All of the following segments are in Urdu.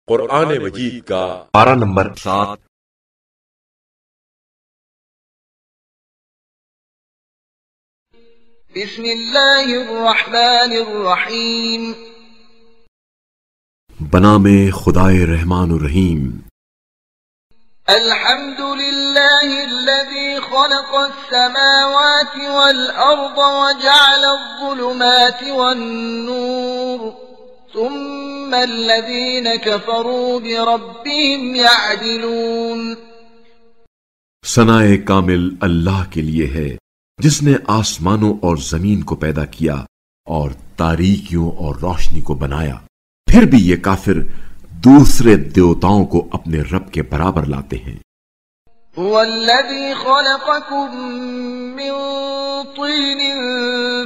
قرآن مجید کا پارہ نمبر 7۔ بسم اللہ الرحمن الرحیم۔ بنام خدائے رحمان الرحیم۔ الحمد للہ الذی خلق السماوات والارض وجعل الظلمات والنور ثم الذین کفروا بربهم یعدلون۔ ثناء کامل اللہ کے لیے ہے جس نے آسمانوں اور زمین کو پیدا کیا اور تاریکیوں اور روشنی کو بنایا، پھر بھی یہ کافر دوسرے دیوتاؤں کو اپنے رب کے برابر لاتے ہیں۔ هو الذی خلقکم من طین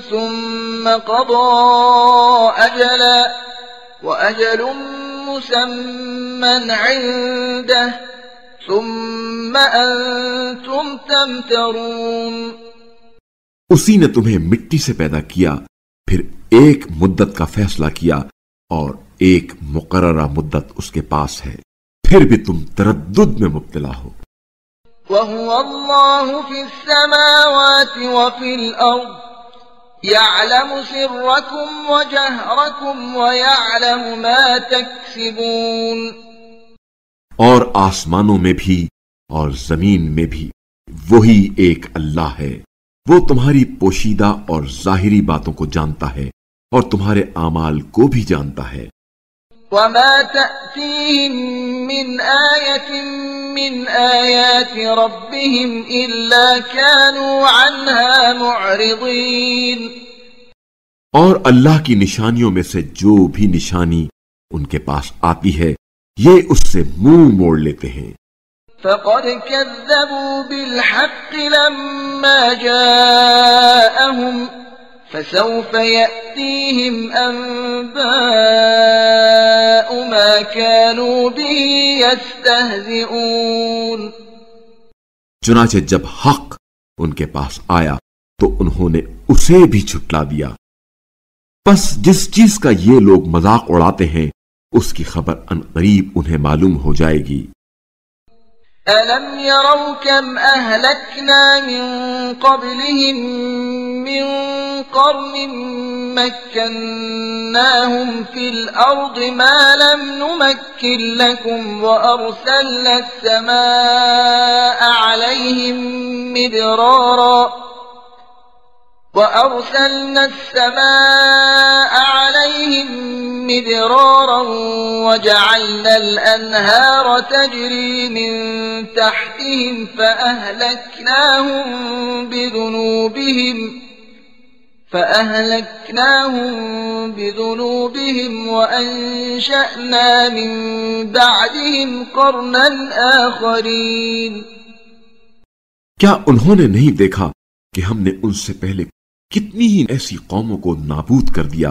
ثم قضى اجلا وأجل مسمى عنده ثم أنتم تمترون۔ اسی نے تمہیں مٹی سے پیدا کیا، پھر ایک مدت کا فیصلہ کیا اور ایک مقررہ مدت اس کے پاس ہے، پھر بھی تم تردد میں مبتلا ہو۔ وَهُوَ اللَّهُ فِي السَّمَاوَاتِ وَفِي الْأَرْضِ يَعْلَمُ سِرَّكُمْ وَجَهْرَكُمْ وَيَعْلَمُ مَا تَكْسِبُونَ۔ اور آسمانوں میں بھی اور زمین میں بھی وہی ایک اللہ ہے، وہ تمہاری پوشیدہ اور ظاہری باتوں کو جانتا ہے اور تمہارے اعمال کو بھی جانتا ہے۔ وَمَا تَأْتِيهِم مِّنْ آيَةٍ مِّنْ آيَاتِ رَبِّهِمْ إِلَّا كَانُوا عَنْهَا مُعْرِضِينَ۔ اور اللہ کی نشانیوں میں سے جو بھی نشانی ان کے پاس آتی ہے یہ اس سے منہ موڑ لیتے ہیں۔ فَقَدْ كَذَّبُوا بِالْحَقِّ لَمَّا جَاءَهُمْ فَسَوْفَ يَأْتِيهِمْ أَنبَاءُ مَا كَانُوا بِهِ يَسْتَهْزِئُونَ۔ چنانچہ جب حق ان کے پاس آیا تو انہوں نے اسے بھی جھٹلا دیا، بس جس چیز کا یہ لوگ مذاق اڑاتے ہیں اس کی خبر عنقریب انہیں معلوم ہو جائے گی۔ أَلَمْ يَرَوْا كَمْ أَهْلَكْنَا مِنْ قَبْلِهِمْ مِنْ قَرْنٍ مَكَّنَّاهُمْ فِي الْأَرْضِ مَا لَمْ نُمَكِّنْ لَكُمْ وَأَرْسَلْنَا السَّمَاءَ عَلَيْهِمْ مِدْرَارًا وَجَعَلْنَا الْأَنْهَارَ تَجْرِي مِنْ تَحْتِهِمْ فَأَهْلَكْنَاهُمْ بِذُنُوبِهِمْ وَأَنشَأْنَا مِنْ بَعْدِهِمْ قَرْنًا آخَرِينَ۔ کیا انہوں نے نہیں دیکھا کہ ہم نے ان سے پہلے کتنی ہی ایسی قوموں کو نابود کر دیا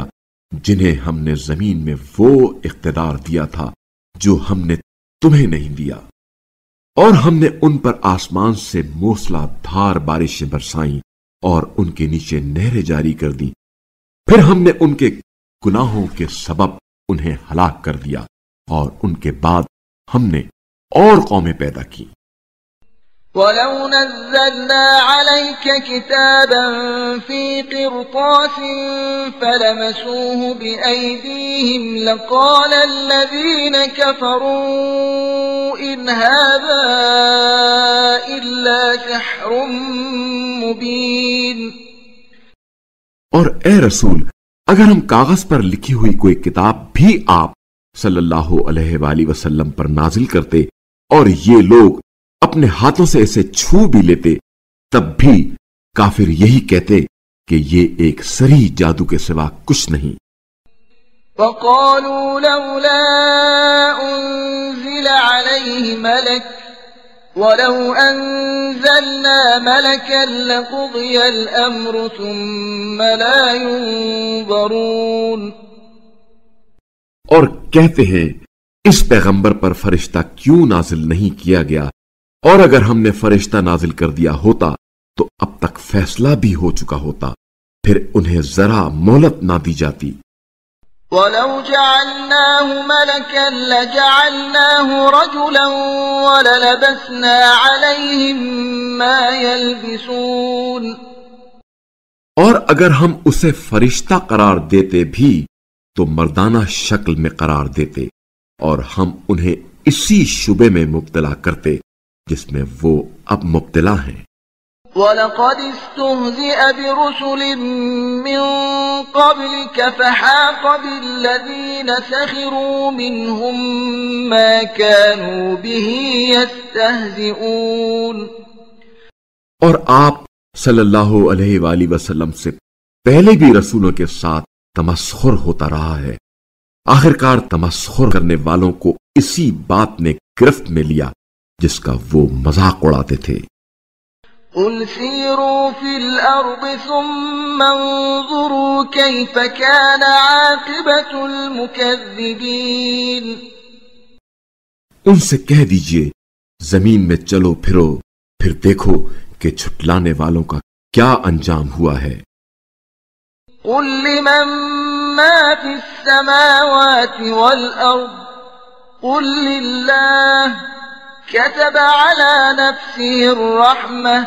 جنہیں ہم نے زمین میں وہ اقتدار دیا تھا جو ہم نے تمہیں نہیں دیا، اور ہم نے ان پر آسمان سے موسلا دھار بارشیں برسائیں اور ان کے نیچے نہریں جاری کر دی، پھر ہم نے ان کے گناہوں کے سبب انہیں ہلاک کر دیا، اور ان کے بعد ہم نے اور قومیں پیدا کی۔ وَلَوْ نَزَّلْنَا عَلَيْكَ كِتَابًا فِي قِرْطَاسٍ فَلَمَسُوهُ بِأَيْدِيهِمْ لَقَالَ الَّذِينَ كَفَرُوا إِنْ هَذَا إِلَّا سِحْرٌ مُبِينٌ۔ اور اے رسول، اگر ہم کاغذ پر لکھی ہوئی کوئی کتاب بھی آپ صلی اللہ علیہ وآلہ وسلم پر نازل کرتے اور یہ لوگ اپنے ہاتھوں سے اسے چھو بھی لیتے، تب بھی کافر یہی کہتے کہ یہ ایک صریح جادو کے سوا کچھ نہیں۔ وَقَالُوا لَوْلَا أُنزِلَ عَلَيْهِ مَلَكٌ وَلَوْ أَنزَلْنَا مَلَكًا لَقُضِيَ الْأَمْرُ ثُمَّ لَا يُنظَرُونَ۔ اور کہتے ہیں اس پیغمبر پر فرشتہ کیوں نازل نہیں کیا گیا، اور اگر ہم نے فرشتہ نازل کر دیا ہوتا تو اب تک فیصلہ بھی ہو چکا ہوتا، پھر انہیں ذرا مہلت نہ دی جاتی۔ وَلَوْ جَعَلْنَاهُ مَلَكًا لَجَعَلْنَاهُ رَجُلًا وَلَلَبَسْنَا عَلَيْهِمْ مَا يَلْبِسُونَ۔ اور اگر ہم اسے فرشتہ قرار دیتے بھی تو مردانہ شکل میں قرار دیتے اور ہم انہیں اسی شبے میں مبتلا کرتے جس میں وہ اب مبتلا ہیں۔ وَلَقَدِ اسْتُهْزِئَ بِرُسُلٍ مِّن قَبْلِكَ فَحَاقَ بِالَّذِينَ سَخِرُوا مِنْهُم مَّا كَانُوا بِهِ يَسْتَهْزِئُونَ۔ اور آپ صلی اللہ علیہ وآلہ وسلم سے پہلے بھی رسولوں کے ساتھ تمسخر ہوتا رہا ہے، آخرکار تمسخر کرنے والوں کو اسی بات نے گرفت میں لیا جس کا وہ مذاق اڑاتے تھے۔ قُلْ سِيرُوا فِي الْأَرْضِ ثُمَّ انظُرُوا كَيْفَ كَانَ عَاقِبَةُ الْمُكَذِّبِينَ۔ ان سے کہہ دیجئے زمین میں چلو پھرو، پھر دیکھو کہ جھٹلانے والوں کا کیا انجام ہوا ہے۔ قُلْ لِمَن مَّا فِي السَّمَاوَاتِ وَالْأَرْضِ قُلْ لِلَّهِ كَتَبَ عَلَى نَفْسِهِ الرَّحْمَةَ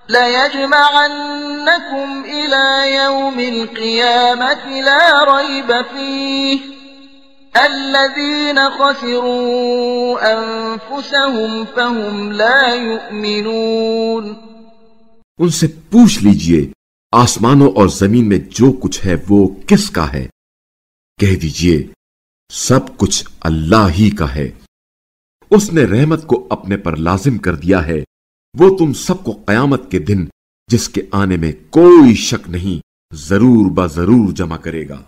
لَيَجْمَعَنَّكُمْ إِلَى يَوْمِ الْقِيَامَةِ لَا رَيْبَ فِيهِ الَّذِينَ خَسِرُوا أَنفُسَهُمْ فَهُمْ لَا يُؤْمِنُونَ۔ ان سے پوچھ لیجئے آسمانوں اور زمین میں جو کچھ ہے وہ کس کا ہے؟ کہہ دیجئے سب کچھ اللہ ہی کا ہے، اس نے رحمت کو اپنے پر لازم کر دیا ہے، وہ تم سب کو قیامت کے دن جس کے آنے میں کوئی شک نہیں ضرور بضرور جمع کرے گا۔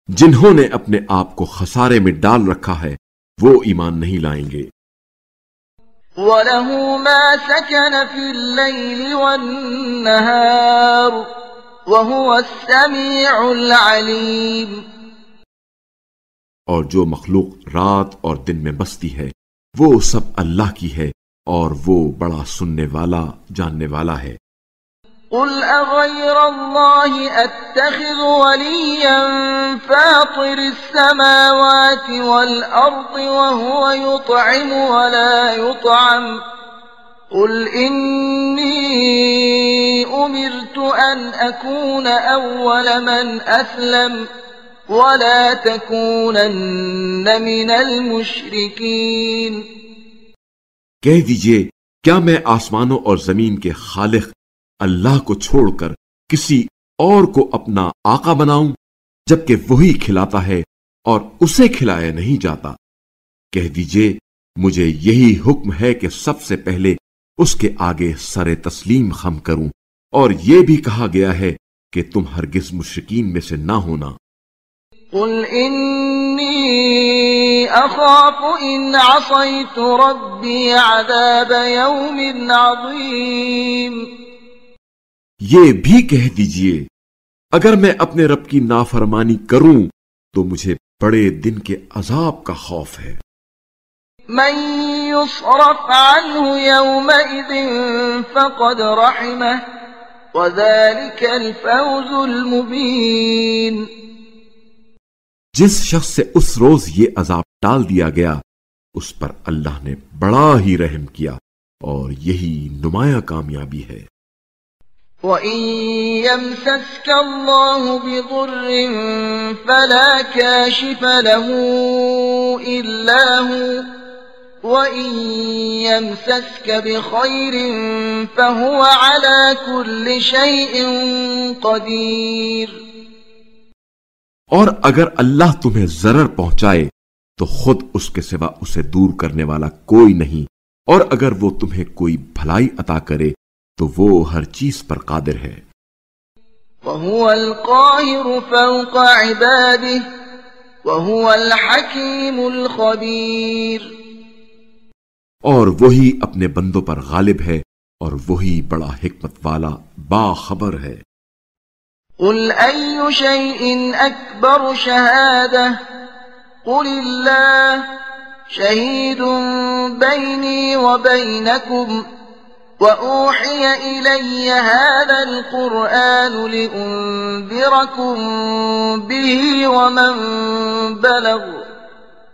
جنہوں نے اپنے آپ کو خسارے میں ڈال رکھا ہے وہ ایمان نہیں لائیں گے۔ وَلَهُ مَا سَكَنَ فِي اللَّيْلِ وَالنَّهَارِ وَهُوَ السَّمِيعُ الْعَلِيمُ۔ اور جو مخلوق رات اور دن میں بستی ہے وہ سب اللہ کی ہے اور وہ بڑا سننے والا جاننے والا ہے۔ قُلْ أَغَيْرَ اللَّهِ أَتَّخِذُ وَلِيًّا فَاطِرِ السَّمَاوَاتِ وَالْأَرْضِ وَهُوَ يُطْعِمُ وَلَا يُطْعَمُ قُلْ إِنِّي أُمِرْتُ أَنْ أَكُونَ أَوَّلَ مَنْ أَسْلَمَ وَلَا تَكُونَنَّ مِنَ الْمُشْرِكِينَ۔ کہہ دیجئے کیا میں آسمانوں اور زمین کے خالق اللہ کو چھوڑ کر کسی اور کو اپنا آقا بناؤں جبکہ وہی کھلاتا ہے اور اسے کھلایا نہیں جاتا؟ کہہ دیجئے مجھے یہی حکم ہے کہ سب سے پہلے اس کے آگے سر تسلیم خم کروں، اور یہ بھی کہا گیا ہے کہ تم ہرگز مشرکین میں سے نہ ہونا۔ قُلْ إِنِّي أَخَافُ إِنْ عَصَيْتُ رَبِّي عَذَابَ يَوْمٍ عَظِيمٍ۔ یہ بھی کہہ دیجئے اگر میں اپنے رب کی نافرمانی کروں تو مجھے بڑے دن کے عذاب کا خوف ہے۔ مَن يُصْرَفْ عَنْهُ يَوْمَئِذٍ فَقَدْ رَحِمَهُ وَذَلِكَ الْفَوْزُ الْمُبِينُ۔ جس شخص سے اس روز یہ عذاب ٹال دیا گیا اس پر اللہ نے بڑا ہی رحم کیا اور یہی نمایاں کامیابی ہے۔ وَإِن يَمْسَسْكَ اللَّهُ بِضُرٍّ فَلَا كَاشِفَ لَهُ إِلَّا هُوَ وَإِن يَمْسَسْكَ بِخَيْرٍ فَهُوَ عَلَى كُلِّ شَيْءٍ قَدِيرٌ۔ اور اگر اللہ تمہیں ضرر پہنچائے تو خود اس کے سوا اسے دور کرنے والا کوئی نہیں، اور اگر وہ تمہیں کوئی بھلائی عطا کرے تو وہ ہر چیز پر قادر ہے۔ وَهُوَ الْقَاهِرُ فَوْقَ عِبَادِهِ وَهُوَ الْحَكِيمُ الْخَبِيرُ۔ اور وہی اپنے بندوں پر غالب ہے اور وہی بڑا حکمت والا باخبر ہے۔ قُلْ أَيُّ شَيْءٍ أَكْبَرُ شَهَادَةً قُلِ اللَّهُ شَهِيدٌ بَيْنِي وَبَيْنَكُمْ وَأُوحِيَ إِلَيَّ هَذَا الْقُرْآنُ لِأُنذِرَكُم بِهِ وَمَن بَلَغَ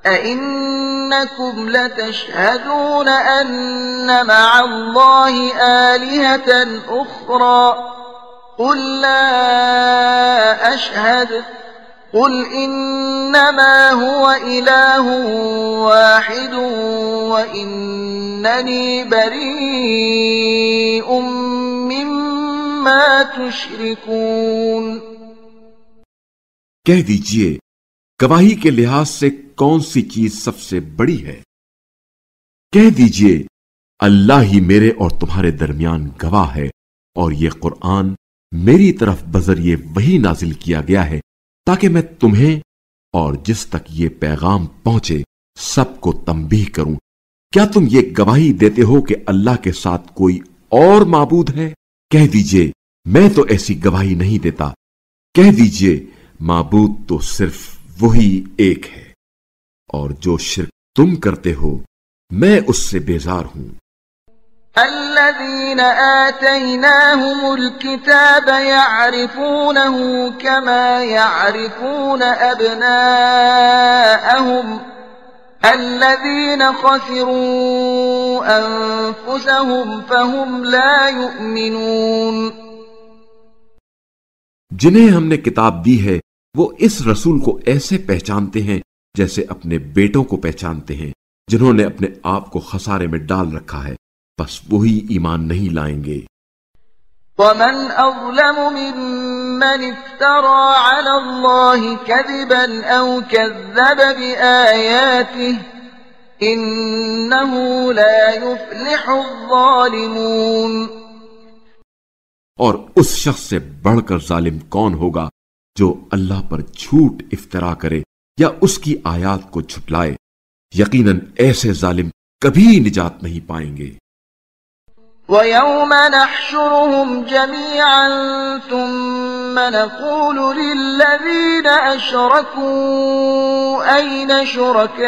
أَئِنَّكُمْ لَتَشْهَدُونَ أَنَّ مَعَ اللَّهِ آلِهَةً أُخْرَى قُل لَّا أَشْهَدُ قُلْ إِنَّمَا هُوَ إِلَٰهٌ وَاحِدٌ وَإِنَّنِي بَرِيءٌ مِّمَّا تُشْرِكُونَ۔ کہہ دیجئے گواہی کے لحاظ سے کون سی چیز سب سے بڑی ہے؟ کہہ دیجئے اللہ ہی میرے اور تمہارے درمیان گواہ ہے، اور یہ قرآن میری طرف بذریعے وحی نازل کیا گیا ہے تاکہ میں تمہیں اور جس تک یہ پیغام پہنچے سب کو تنبیہ کروں۔ کیا تم یہ گواہی دیتے ہو کہ اللہ کے ساتھ کوئی اور معبود ہے؟ کہہ دیجئے میں تو ایسی گواہی نہیں دیتا۔ کہہ دیجئے معبود تو صرف وہی ایک ہے، اور جو شرک تم کرتے ہو میں اس سے بیزار ہوں۔ الذين آتيناهم الكتاب يعرفونه كما يعرفون أبناءهم الذين خسروا أنفسهم فهم لا يؤمنون۔ جنہیں ہم نے کتاب دی ہے وہ اس رسول کو ایسے پہچانتے ہیں جیسے اپنے بیٹوں کو پہچانتے ہیں جنہوں نے اپنے آپ کو خسارے میں ڈال رکھا ہے، بس وہی ایمان نہیں لائیں گے۔ وَمَنْ أَظْلَمُ مِمَّنِ افْتَرَى عَلَى اللَّهِ كَذِبًا أَوْ كَذَّبَ بِآيَاتِهِ إِنَّهُ لَا يُفْلِحُ الظَّالِمُونَ۔ اور اس شخص سے بڑھ کر ظالم کون ہوگا جو اللہ پر جھوٹ افطرا کرے یا اس کی آیات کو جھٹلائے؟ یقیناً ایسے ظالم کبھی نجات نہیں پائیں گے۔ وَيَوْمَ نَحْشُرُهُمْ جَمِيعًا ثُمَّ نَقُولُ لِلَّذِينَ أَشْرَكُوا أَيْنَ شُرَكَاؤُكُمُ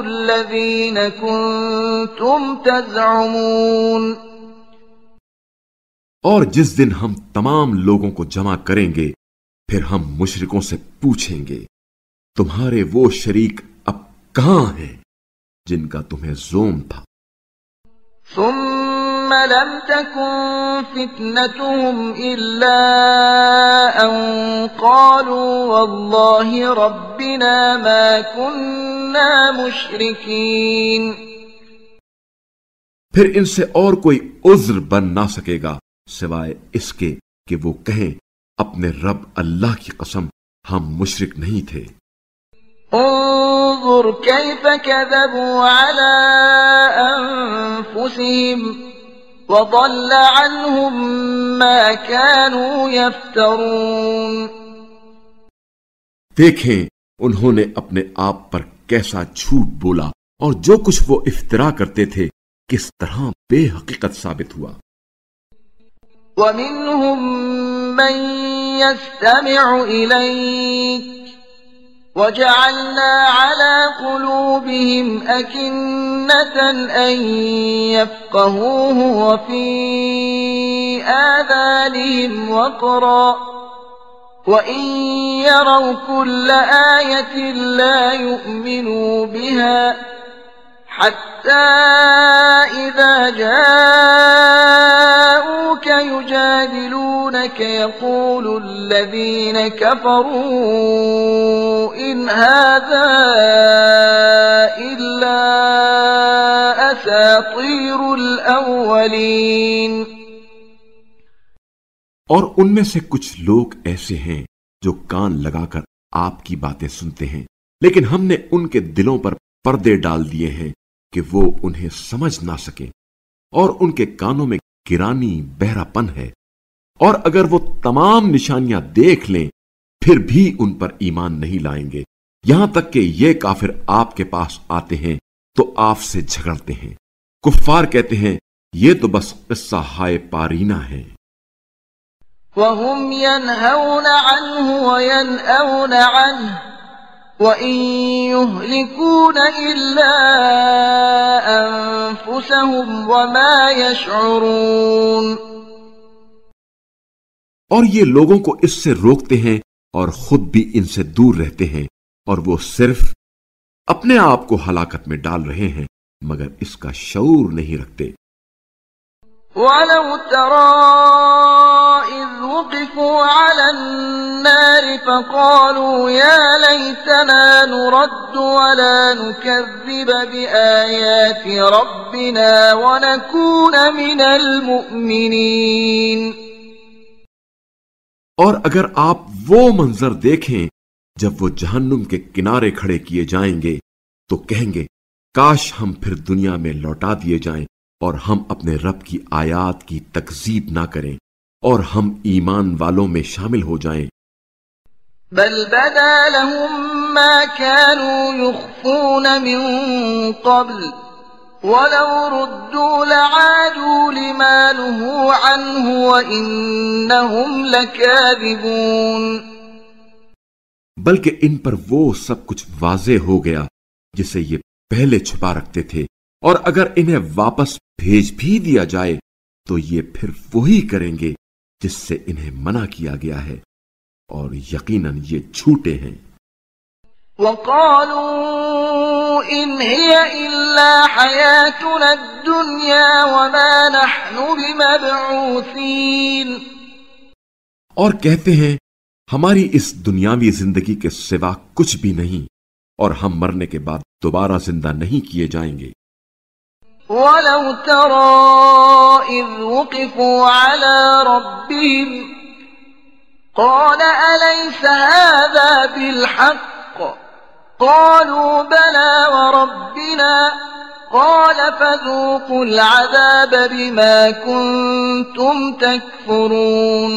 الَّذِينَ كُنتُمْ تَزْعُمُونَ۔ اور جس دن ہم تمام لوگوں کو جمع کریں گے پھر ہم مشرکوں سے پوچھیں گے تمہارے وہ شریک اب کہاں ہیں جن کا تمہیں زوم تھا؟ ثم لم تكن فتنتهم إلا أن قالوا والله ربنا ما كنا مشركين۔ پھر ان سے اور کوئی عذر بن نہ سکے گا سوائے اس کے کہ وہ کہیں اپنے رب اللہ کی قسم ہم مشرک نہیں تھے۔ انظر كيف كذبوا على أنفسهم وضل عنهم ما كانوا يفترون۔ دیکھیں انہوں نے اپنے آپ پر کیسا جھوٹ بولا اور جو کچھ وہ افترا کرتے تھے کس طرح بے حقیقت ثابت ہوا۔ وَمِنْهُمْ مَنْ يَسْتَمِعُ إِلَيْكَ وَجَعَلْنَا عَلَى قُلُوبِهِمْ أَكِنَّةً أَنْ يَفْقَهُوهُ وَفِي آذَانِهِمْ وَقْرًا وَإِنْ يَرَوْا كُلَّ آيَةٍ لَا يُؤْمِنُوا بِهَا حَتَّى إِذَا جَاءُوكَ يُجَادِلُونَكَ يَقُولُ الَّذِينَ كَفَرُوا إِنْ هَذَا إِلَّا أَسَاطِيرُ الْأَوَّلِينَ۔ اور ان میں سے کچھ لوگ ایسے ہیں جو کان لگا کر آپ کی باتیں سنتے ہیں لیکن ہم نے ان کے دلوں پر پردے ڈال دیے ہیں کہ وہ انہیں سمجھ نہ سکیں، اور ان کے کانوں میں گرانی بہرا پن ہے، اور اگر وہ تمام نشانیاں دیکھ لیں پھر بھی ان پر ایمان نہیں لائیں گے، یہاں تک کہ یہ کافر آپ کے پاس آتے ہیں تو آپ سے جھگڑتے ہیں۔ کفار کہتے ہیں یہ تو بس قصہ ہائے پارینہ ہے۔ وَهُمْ يَنْهَوْنَ عَنْهُ وَيَنْأَوْنَ عَنْهُ وَإِن يُهْلِكُونَ إِلَّا أَنفُسَهُمْ وَمَا يَشْعُرُونَ۔ اور یہ لوگوں کو اس سے روکتے ہیں اور خود بھی ان سے دور رہتے ہیں، اور وہ صرف اپنے آپ کو ہلاکت میں ڈال رہے ہیں مگر اس کا شعور نہیں رکھتے۔ وَلَوْ تَرَىٰ إِذْ وُقِفُوا عَلَى النَّارِ فَقَالُوا يَا لَيْتَنَا نُرَدُّ وَلَا نُكَذِّبَ بِآيَاتِ رَبِّنَا وَنَكُونَ مِنَ الْمُؤْمِنِينَ۔ اور اگر آپ وہ منظر دیکھیں جب وہ جہنم کے کنارے کھڑے کیے جائیں گے تو کہیں گے کاش ہم پھر دنیا میں لوٹا دیے جائیں اور ہم اپنے رب کی آیات کی تکذیب نہ کریں اور ہم ایمان والوں میں شامل ہو جائیں۔ بل بدا لهم ما كانوا يخفون من قبل وَلَوْ رُدُّوا لَعَادُوا لِمَا نُهُوا عَنْهُ وَإِنَّهُمْ لَكَاذِبُونَ۔ بلکہ ان پر وہ سب کچھ واضح ہو گیا جسے یہ پہلے چھپا رکھتے تھے، اور اگر انہیں واپس بھیج بھی دیا جائے تو یہ پھر وہی کریں گے جس سے انہیں منع کیا گیا ہے، اور یقیناً یہ جھوٹے ہیں۔ وَقَالُوا إِنْ هِيَ إِلَّا حَيَاتُنَا الدُّنْيَا وَمَا نَحْنُ بِمَبْعُوثِينَ۔ اور کہتے ہیں ہماری اس دنیاوی زندگی کے سوا کچھ بھی نہیں، اور ہم مرنے کے بعد دوبارہ زندہ نہیں کیے جائیں گے۔ وَلَوْ تَرَىٰ إِذْ وُقِفُوا عَلَىٰ رَبِّهِمْ قَالَ أَلَيْسَ هَٰذَا بِالْحَقِّ قَالُوا بَلَىٰ وَرَبِّنَا قَالَ فَذُوقُوا الْعَذَابَ بِمَا كُنتُمْ تَكْفُرُونَ۔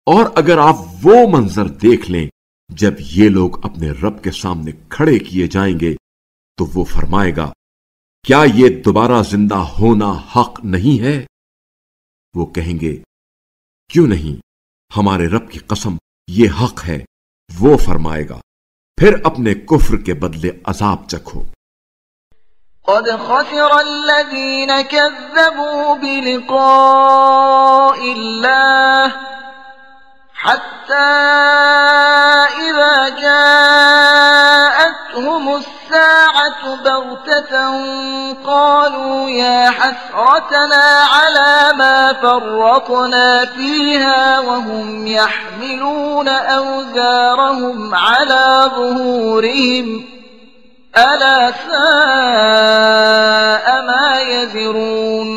اور اگر آپ وہ منظر دیکھ لیں جب یہ لوگ اپنے رب کے سامنے کھڑے کیے جائیں گے تو وہ فرمائے گا کیا یہ دوبارہ زندہ ہونا حق نہیں ہے؟ وہ کہیں گے کیوں نہیں، ہمارے رب کی قسم یہ حق ہے۔ وہ فرمائے گا پھر اپنے کفر کے بدلے عذاب چکھو۔ قد خسر الذين كذبوا بلقاء الله حتى إذا جاءتهم الساعة بغتة قالوا يا حسرتنا على ما فرطنا فيها وهم يحملون أوزارهم على ظهورهم ألا ساء ما يزرون۔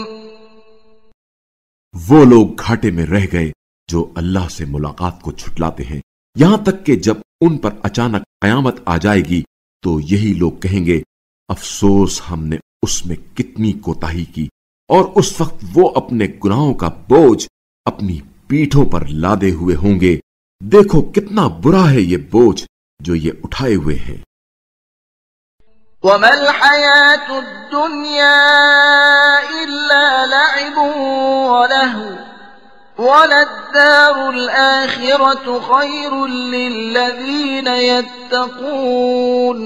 وہ لوگ گھاٹے میں رہ گئے جو اللہ سے ملاقات کو جھٹلاتے ہیں، یہاں تک کہ جب ان پر اچانک قیامت آ جائے گی تو یہی لوگ کہیں گے افسوس ہم نے اس میں کتنی کوتاہی کی، اور اس وقت وہ اپنے گناہوں کا بوجھ اپنی پیٹھوں پر لادے ہوئے ہوں گے۔ دیکھو کتنا برا ہے یہ بوجھ جو یہ اٹھائے ہوئے ہیں۔ وَمَا الْحَيَاةُ الدُّنْيَا إِلَّا لَعِبٌ وَلَهْوٌ وَلَلدَّارُ الْآخِرَةُ خَيْرٌ لِّلَّذِينَ يَتَّقُونَ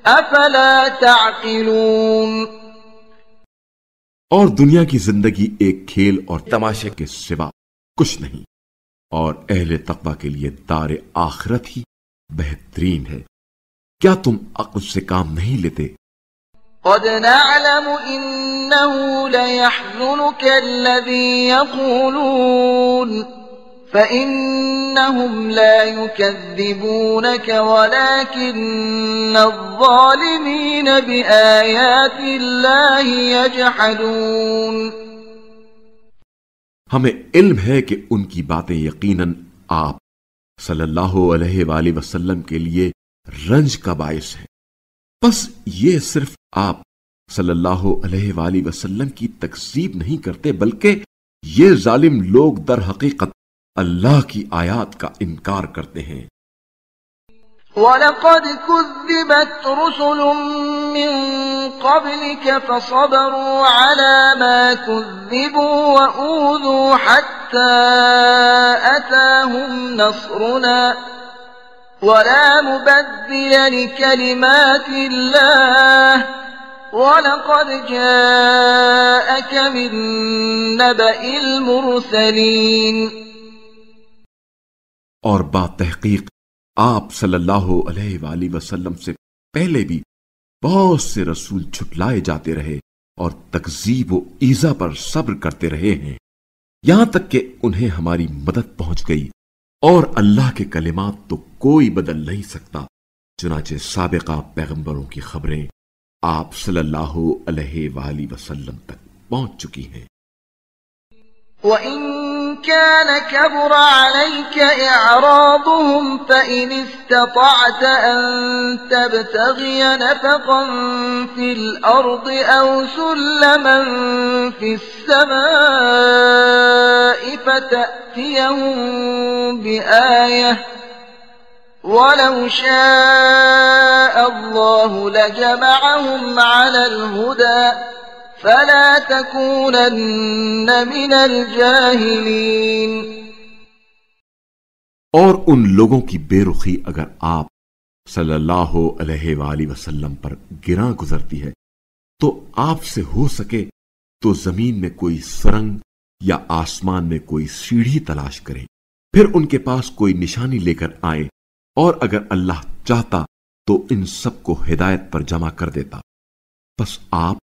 أَفَلَا تَعْقِلُونَ۔ اور دنیا کی زندگی ایک کھیل اور تماشے کے سوا کچھ نہیں، اور اہل تقوی کے لیے دار آخرت ہی بہترین ہے۔ کیا تم عقل سے کام نہیں لیتے؟ قد نعلم إنه ليحزنك الذي يقولون فإنهم لا يكذبونك ولكن الظالمين بآيات الله يجحدون۔ ہمیں علم ہے کہ ان کی باتیں یقیناً آپ صلی اللہ علیہ وآلہ وسلم کے لیے رنج کا باعث ہے، بس یہ صرف آپ صلی اللہ علیہ وآلہ وسلم کی تکذیب نہیں کرتے بلکہ یہ ظالم لوگ در حقیقت اللہ کی آیات کا انکار کرتے ہیں۔ وَلَقَدْ كُذِّبَتْ رُسُلٌ مِّن قَبْلِكَ فَصَبَرُوا عَلَى مَا كُذِّبُوا وَأُوذُوا حَتَّى أَتَاهُمْ نَصْرُنَا ولا مبدل لكلمات الله وَلَقَدْ جَاءَكَ مِن نَّبَإِ الْمُرْسَلِينَ۔ اور باتحقیق آپ صلی اللہ علیہ وآلہ وسلم سے پہلے بھی بہت سے رسول جھٹلائے جاتے رہے اور تکذیب و ایذا پر صبر کرتے رہے ہیں، یہاں تک کہ انہیں ہماری مدد پہنچ گئی، اور اللہ کے کلمات تو کوئی بدل نہیں سکتا۔ چنانچہ سابقہ پیغمبروں کی خبریں آپ صلی اللہ علیہ وآلہ وسلم تک پہنچ چکی ہیں۔ وَإِن كَانَ كَبُرَ عَلَيْكَ إِعْرَاضُهُمْ فَإِنِ اسْتَطَعْتَ أَن تَبْتَغِيَ نَفَقًا فِي الْأَرْضِ أَوْ سُلَّمًا فِي السَّمَاءِ فَتَأْتِيَهُم بِآيَةٍ وَلَوْ شَاءَ اللَّهُ لَجَمَعَهُمْ عَلَى الْهُدَى فَلَا تَكُونَنَّ مِنَ الْجَاهِلِينَ۔ اور ان لوگوں کی بے رخی اگر آپ صلی اللہ علیہ وآلہ وسلم پر گراں گزرتی ہے تو آپ سے ہو سکے تو زمین میں کوئی سرنگ یا آسمان میں کوئی سیڑھی تلاش کریں، پھر ان کے پاس کوئی نشانی لے کر آئیں، اور اگر اللہ چاہتا تو ان سب کو ہدایت پر جمع کر دیتا۔ پس آپ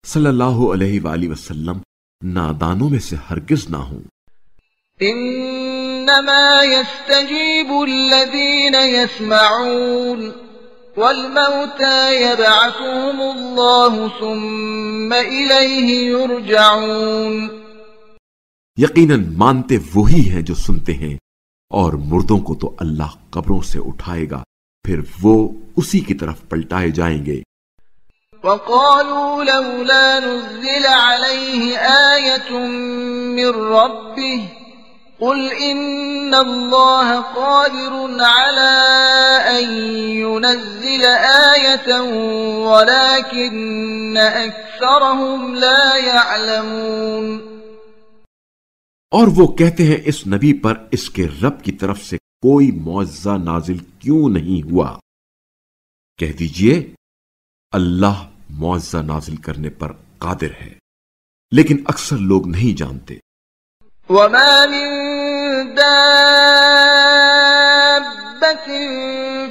صلی اللہ علیہ وآلہ وسلم نادانوں میں سے ہرگز نہ ہوں۔ انما يستجيب الذين يسمعون والموتى يبعثهم الله ثم إليه يرجعون۔ یقیناً مانتے وہی ہیں جو سنتے ہیں، اور مردوں کو تو اللہ قبروں سے اٹھائے گا، پھر وہ اسی کی طرف پلٹائے جائیں گے۔ وَقَالُوا لَوْلَا نُزِّلَ عَلَيْهِ آيَةٌ مِّن رَّبِّهِ قُلْ إِنَّ اللَّهَ قَادِرٌ عَلَىٰ أَن يُنَزِّلَ آيَةً وَلَٰكِنَّ أَكْثَرَهُمْ لَا يَعْلَمُونَ۔ اور وہ کہتے ہیں اس نبی پر اس کے رب کی طرف سے کوئی معجزہ نازل کیوں نہیں ہوا؟ کہہ دیجئے اللہ معجزہ نازل کرنے پر قادر ہے، لیکن اکثر لوگ نہیں جانتے۔ وَمَا مِن دَابَّةٍ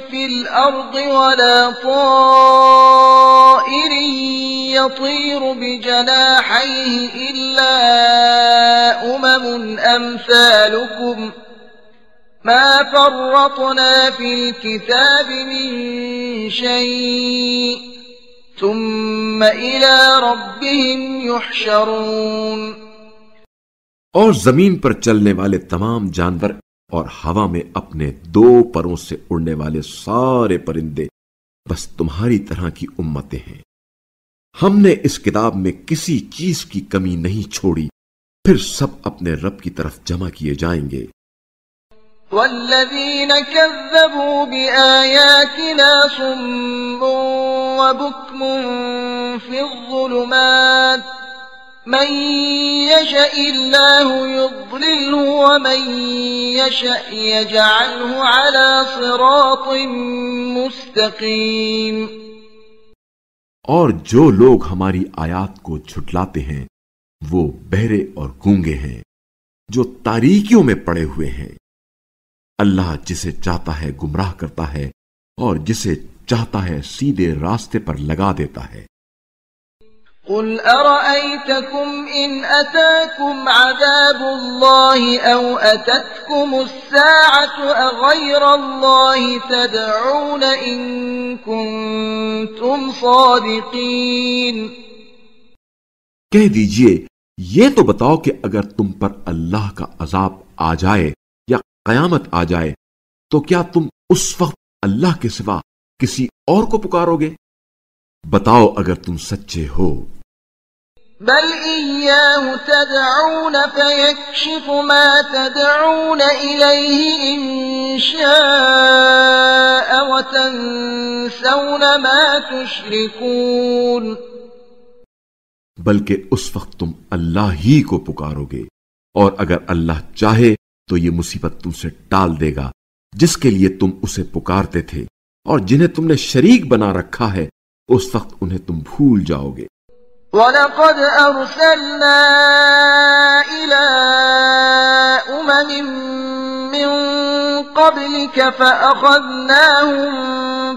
فِي الْأَرْضِ وَلَا طَائِرٍ يَطِيرُ بِجَنَاحَيْهِ إِلَّا أُمَمٌ أَمْثَالُكُمْ مَا فَرَّطْنَا فِي الْكِتَابِ مِن شَيْءٍ ثُمَّ إِلَى رَبِّهِمْ يُحْشَرُونَ۔ اور زمین پر چلنے والے تمام جانور اور ہوا میں اپنے دو پروں سے اڑنے والے سارے پرندے بس تمہاری طرح کی امتیں ہیں۔ ہم نے اس کتاب میں کسی چیز کی کمی نہیں چھوڑی، پھر سب اپنے رب کی طرف جمع کیے جائیں گے۔ وَالَّذِينَ كَذَّبُوا بِآيَاتِنَا صُمٌّ وَبُكْمٌ فِي الظُّلُمَاتِ مَن يَشَإِ اللَّهُ يُضْلِلْهُ وَمَن يَشَأْ يَجْعَلْهُ عَلَى صِرَاطٍ مُسْتَقِيمٍ۔ اور جو لوگ ہماری آیات کو جھٹلاتے ہیں وہ بہرے اور گونگے ہیں، جو تاریکیوں میں پڑے ہوئے ہیں۔ اللہ جسے چاہتا ہے گمراہ کرتا ہے، اور جسے چاہتا ہے سیدھے راستے پر لگا دیتا ہے۔ قُلْ أَرَأَيْتَكُمْ إِنْ أَتَاكُمْ عَذَابُ اللَّهِ أَوْ أَتَتْكُمُ السَّاعَةُ أَغَيْرَ اللَّهِ تَدْعُونَ إِن كُنتُمْ صَادِقِينَ۔ کہہ دیجئے یہ تو بتاؤ کہ اگر تم پر اللہ کا عذاب آ جائے یا قیامت آ جائے تو کیا تم اس وقت اللہ کے سوا کسی اور کو پکارو گے؟ بتاؤ اگر تم سچے ہو۔ بل إياه تدعون فيكشف ما تدعون إليه إن شاء وتنسون ما تشركون۔ بلکہ اس وقت تم اللہ ہی کو پکارو گے، اور اگر اللہ چاہے تو یہ مصیبت تم سے ٹال دے گا، جس کے لیے تم اسے پکارتے تھے اور جنہیں تم نے شریک بنا رکھا ہے اس وقت انہیں تم بھول جاؤ گے۔ وَلَقَدْ أَرْسَلْنَا إِلَىٰ أُمَمٍ مِّن قَبْلِكَ فَأَخَذْنَاهُم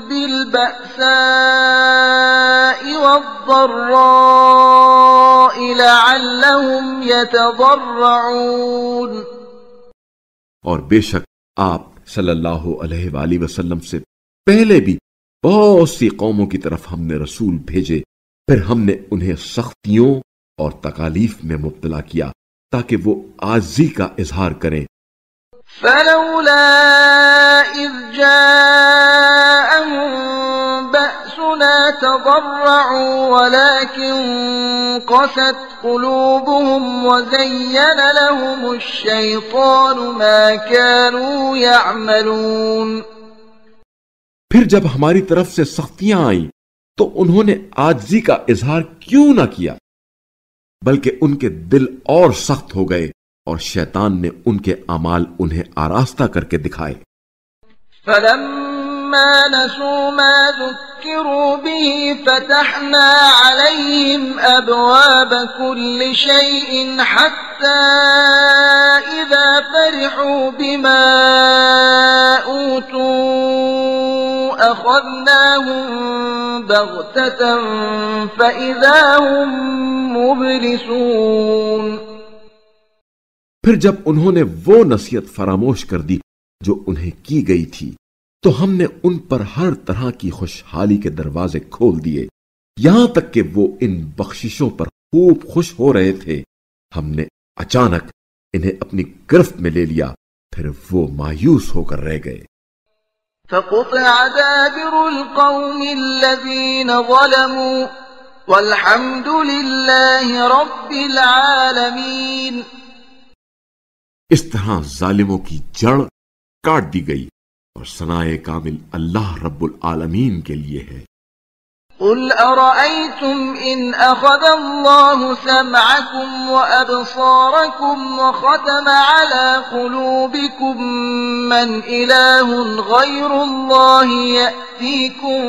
بِالْبَأْسَاءِ وَالضَّرَّاءِ لَعَلَّهُمْ يَتَضَرَّعُونَ۔ اور بے شک آپ صلی اللہ علیہ وآلہ وسلم سے پہلے بھی بہت سی قوموں کی طرف ہم نے رسول بھیجے، پھر ہم نے انہیں سختیوں اور تکالیف میں مبتلا کیا تاکہ وہ عاجزی کا اظہار کریں۔ فَلَوْلَا إِذْ جَاءَهُم بَأْسُنَا تَضَرَّعُوا وَلَكِن قَسَتْ قُلُوبُهُمْ وَزَيَّنَ لَهُمُ الشَّيْطَانُ مَا كَانُوا يَعْمَلُونَ۔ پھر جب ہماری طرف سے سختیاں آئیں تو انہوں نے عاجزی کا اظہار کیوں نہ کیا، بلکہ ان کے دل اور سخت ہو گئے اور شیطان نے ان کے اعمال انہیں آراستہ کر کے دکھائے۔ فَلَمَّا نَسُوا مَا ذُكِّرُوا بِهِ فَتَحْنَا عَلَيْهِمْ أَبْوَابَ كُلِّ شَيْءٍ حَتَّى إِذَا فَرِحُوا بِمَا أُوتُوا أَخَذْنَاهُمْ بَغْتَةً فَإِذَا هُمْ مُبْلِسُونَ۔ پھر جب انہوں نے وہ نصیحت فراموش کر دی جو انہیں کی گئی تھی تو ہم نے ان پر ہر طرح کی خوشحالی کے دروازے کھول دیے، یہاں تک کہ وہ ان بخششوں پر خوب خوش ہو رہے تھے، ہم نے اچانک انہیں اپنی گرفت میں لے لیا، پھر وہ مایوس ہو کر رہ گئے۔ فَقُطِعَ دَابِرُ الْقَوْمِ الَّذِينَ ظَلَمُوا وَالْحَمْدُ لِلَّهِ رَبِّ الْعَالَمِينَ۔ اس طرح ظالموں کی جڑ کاٹ دی گئی اور ثنائے کامل اللہ رب العالمین کے لیے ہے۔ قُلْ أَرَأَيْتُمْ إِنْ أَخَذَ اللَّهُ سَمْعَكُمْ وَأَبْصَارَكُمْ وَخَتَمَ عَلَى قُلُوبِكُمْ مَنْ إِلَٰهٌ غَيْرُ اللَّهِ يَأْتِيكُمْ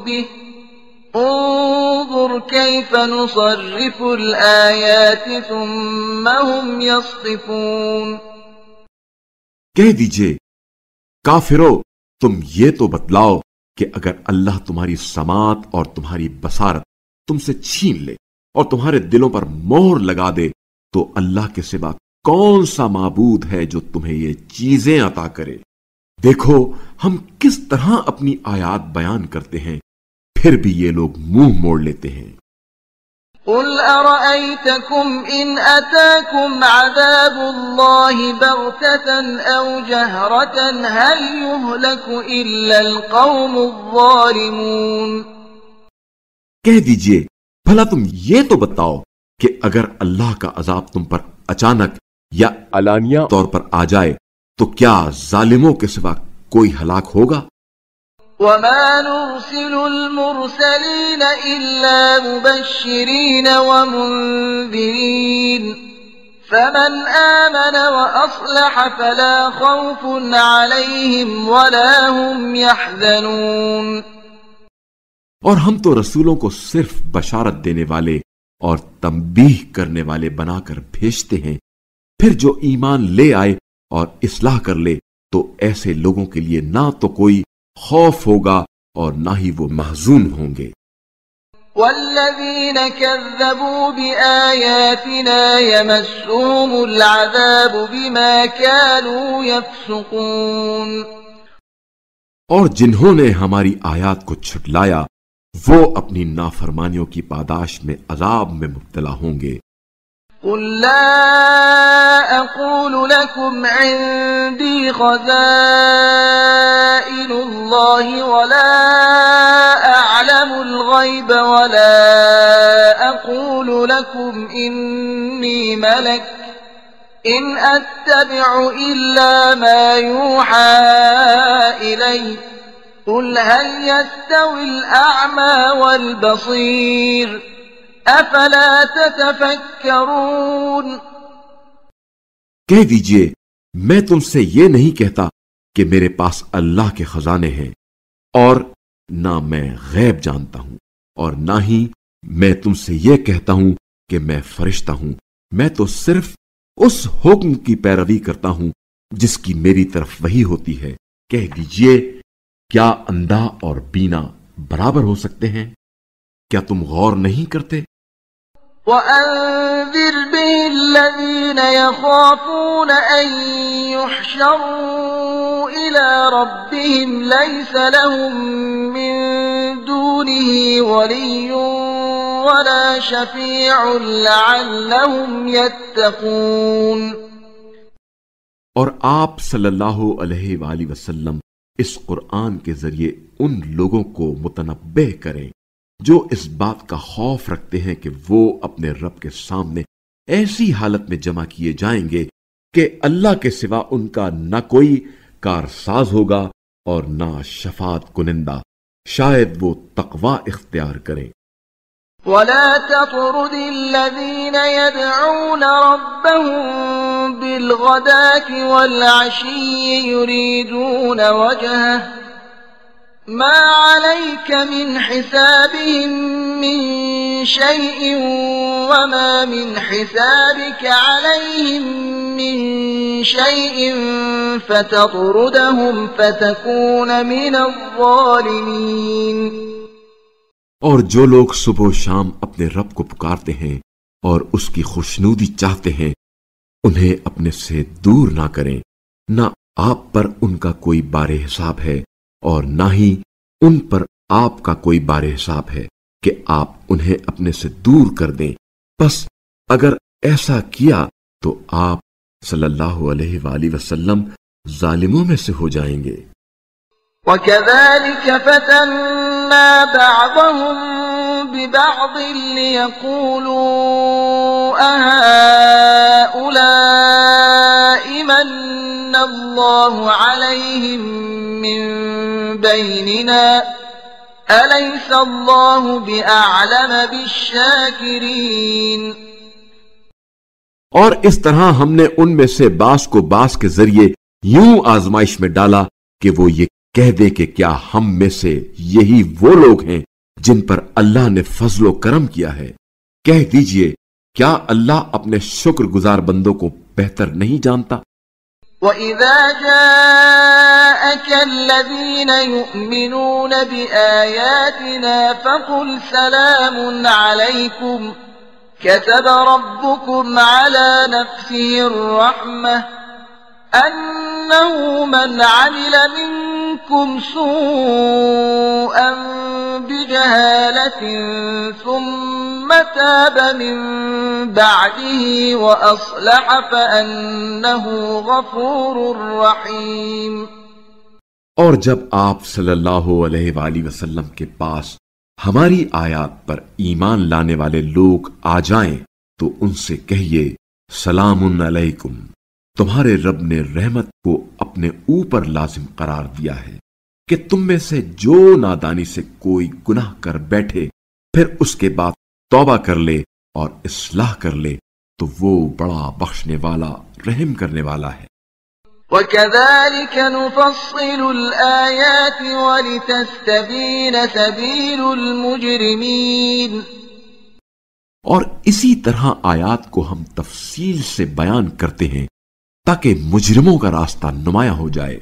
بِهِ انظُرْ كَيْفَ نُصَرِّفُ الْآيَاتِ ثُمَّ هُمْ يَصْدِفُونَ۔ کہہ دیجئے کافرو، تم یہ تو بتلاؤ کہ اگر اللہ تمہاری سماعت اور تمہاری بصارت تم سے چھین لے اور تمہارے دلوں پر مہر لگا دے تو اللہ کے سوا کون سا معبود ہے جو تمہیں یہ چیزیں عطا کرے؟ دیکھو ہم کس طرح اپنی آیات بیان کرتے ہیں، پھر بھی یہ لوگ منہ موڑ لیتے ہیں۔ قُلْ أَرَأَيْتَكُمْ إِنْ أَتَاكُمْ عَذَابُ اللَّهِ بَغْتَةً أَوْ جَهْرَةً هَلْ يُهْلَكُ إِلَّا الْقَوْمُ الظَّالِمُونَ۔ کہہ دیجئے بھلا تم یہ تو بتاؤ کہ اگر اللہ کا عذاب تم پر اچانک یا علانیہ طور پر آ جائے تو کیا ظالموں کے سوا کوئی ہلاک ہوگا؟ وَمَا نُرْسِلُ الْمُرْسَلِينَ إِلَّا مُبَشِّرِينَ وَمُنذِرِينَ فَمَنْ آمَنَ وَأَصْلَحَ فَلَا خَوْفٌ عَلَيْهِمْ وَلَا هُمْ يَحْزَنُونَ۔ اور ہم تو رسولوں کو صرف بشارت دینے والے اور تنبیہ کرنے والے بنا کر بھیجتے ہیں، پھر جو ایمان لے آئے اور اصلاح کر لے تو ایسے لوگوں کے لیے نہ تو کوئی خوف ہوگا اور نہ ہی وہ محزون ہوں گے۔ وَالَّذِينَ كَذَّبُوا بِآيَاتِنَا يَمَسُّهُمُ الْعَذَابُ بِمَا كَانُوا يَفْسُقُونَ۔ اور جنہوں نے ہماری آیات کو جھٹلایا وہ اپنی نافرمانیوں کی پاداش میں عذاب میں مبتلا ہوں گے۔ قُلْ لَا أَقُولُ لَكُمْ عِندِي خَزَائِنُ اللَّهِ وَلَا أَعْلَمُ الْغَيْبَ وَلَا أَقُولُ لَكُمْ إِنِّي مَلَكٌ إِنْ أَتَّبِعُ إِلَّا مَا يُوحَى إِلَيَّ قُلْ هَلْ يَسْتَوِي الْأَعْمَى وَالْبَصِيرُ أَفَلَا تَتَفَكَّرُونَ۔ کہہ دیجئے میں تم سے یہ نہیں کہتا کہ میرے پاس اللہ کے خزانے ہیں، اور نہ میں غیب جانتا ہوں، اور نہ ہی میں تم سے یہ کہتا ہوں کہ میں فرشتہ ہوں، میں تو صرف اس حکم کی پیروی کرتا ہوں جس کی میری طرف وحی ہوتی ہے۔ کہہ دیجئے، کیا اندھا اور بینا برابر ہو سکتے ہیں؟ کیا تم غور نہیں کرتے؟ وَأَنذِرْ بِهِ الَّذِينَ يَخَافُونَ أَن يُحْشَرُوا إِلَى رَبِّهِمْ لَيْسَ لَهُم مِّن دُونِهِ وَلِيٌّ وَلَا شَفِيعٌ لَّعَلَّهُمْ يَتَّقُونَ۔ اور آپ صلی اللہ علیہ وآلہ وسلم اس قرآن کے ذریعے ان لوگوں کو متنبہ کریں جو اس بات کا خوف رکھتے ہیں کہ وہ اپنے رب کے سامنے ایسی حالت میں جمع کیے جائیں گے کہ اللہ کے سوا ان کا نہ کوئی کارساز ہوگا اور نہ شفاعت کنندہ، شاید وہ تقوی اختیار کریں۔ وَلَا تَطْرُدِ الَّذِينَ يَدْعُونَ رَبَّهُم بِالْغَدَاةِ وَالْعَشِيِّ يُرِيدُونَ وَجْهَهُ مَا عَلَيْكَ مِنْ حِسَابِهِم مِّن شَيْءٍ وَمَا مِنْ حِسَابِكَ عَلَيْهِم مِّن شَيْءٍ فَتَطْرُدَهُمْ فَتَكُونَ مِنَ الظَّالِمِينَ۔ اور جو لوگ صبح و شام اپنے رب کو پکارتے ہیں اور اس کی خوشنودی چاہتے ہیں، انہیں اپنے سے دور نہ کریں، نہ آپ پر ان کا کوئی بار حساب ہے اور نہ ہی ان پر آپ کا کوئی بار حساب ہے کہ آپ انہیں اپنے سے دور کر دیں۔ بس اگر ایسا کیا تو آپ صلی اللہ علیہ وآلہ وسلم ظالموں میں سے ہو جائیں گے۔ وَكَذَلِكَ فَتَنَّا بَعْضَهُم بِبَعْضٍ لِيَقُولُوا أَهَٰؤُلَاءِ مَنَّ اللَّهُ عَلَيْهِم مِّن بَيْنِنَا أَلَيْسَ اللَّهُ بِأَعْلَمَ بِالشَّاكِرِينَ۔ اور اس طرح ہم نے ان میں سے بعض کو بعض کے ذریعے یوں آزمائش میں ڈالا کہ وہ یہ کہہ دے کہ کیا ہم میں سے یہی وہ لوگ ہیں جن پر اللہ نے فضل و کرم کیا ہے؟ کہہ دیجئے، کیا اللہ اپنے شکر گزار بندوں کو بہتر نہیں جانتا؟ وَإِذَا جَاءَكَ الَّذِينَ يُؤْمِنُونَ بِآيَاتِنَا فَقُلْ سَلَامٌ عَلَيْكُمْ كَتَبَ رَبُّكُمْ عَلَى نَفْسِهِ الرَّحْمَةَ أَنَّهُ مَنْ عَمِلَ مِنكُمْ سُوءًا بِجَهَالَةٍ ثُمَّ تَابَ مِن بَعْدِهِ وَأَصْلَحَ فَأَنَّهُ غَفُورٌ رَّحِيمٌ۔ اور جب آپ صلی اللہ علیہ وآلہ وسلم کے پاس ہماری آیات پر ایمان لانے والے لوگ آ جائیں تو ان سے کہیے، سلام علیکم، تمہارے رب نے رحمت کو اپنے اوپر لازم قرار دیا ہے کہ تم میں سے جو نادانی سے کوئی گناہ کر بیٹھے پھر اس کے بعد توبہ کر لے اور اصلاح کر لے تو وہ بڑا بخشنے والا رحم کرنے والا ہے۔ وَكَذَلِكَ نُفَصِّلُ الْآيَاتِ وَلِتَسْتَبِينَ سَبِيلُ الْمُجْرِمِينَ۔ اور اسی طرح آیات کو ہم تفصیل سے بیان کرتے ہیں تاکہ مجرموں کا راستہ نمایاں ہو جائے۔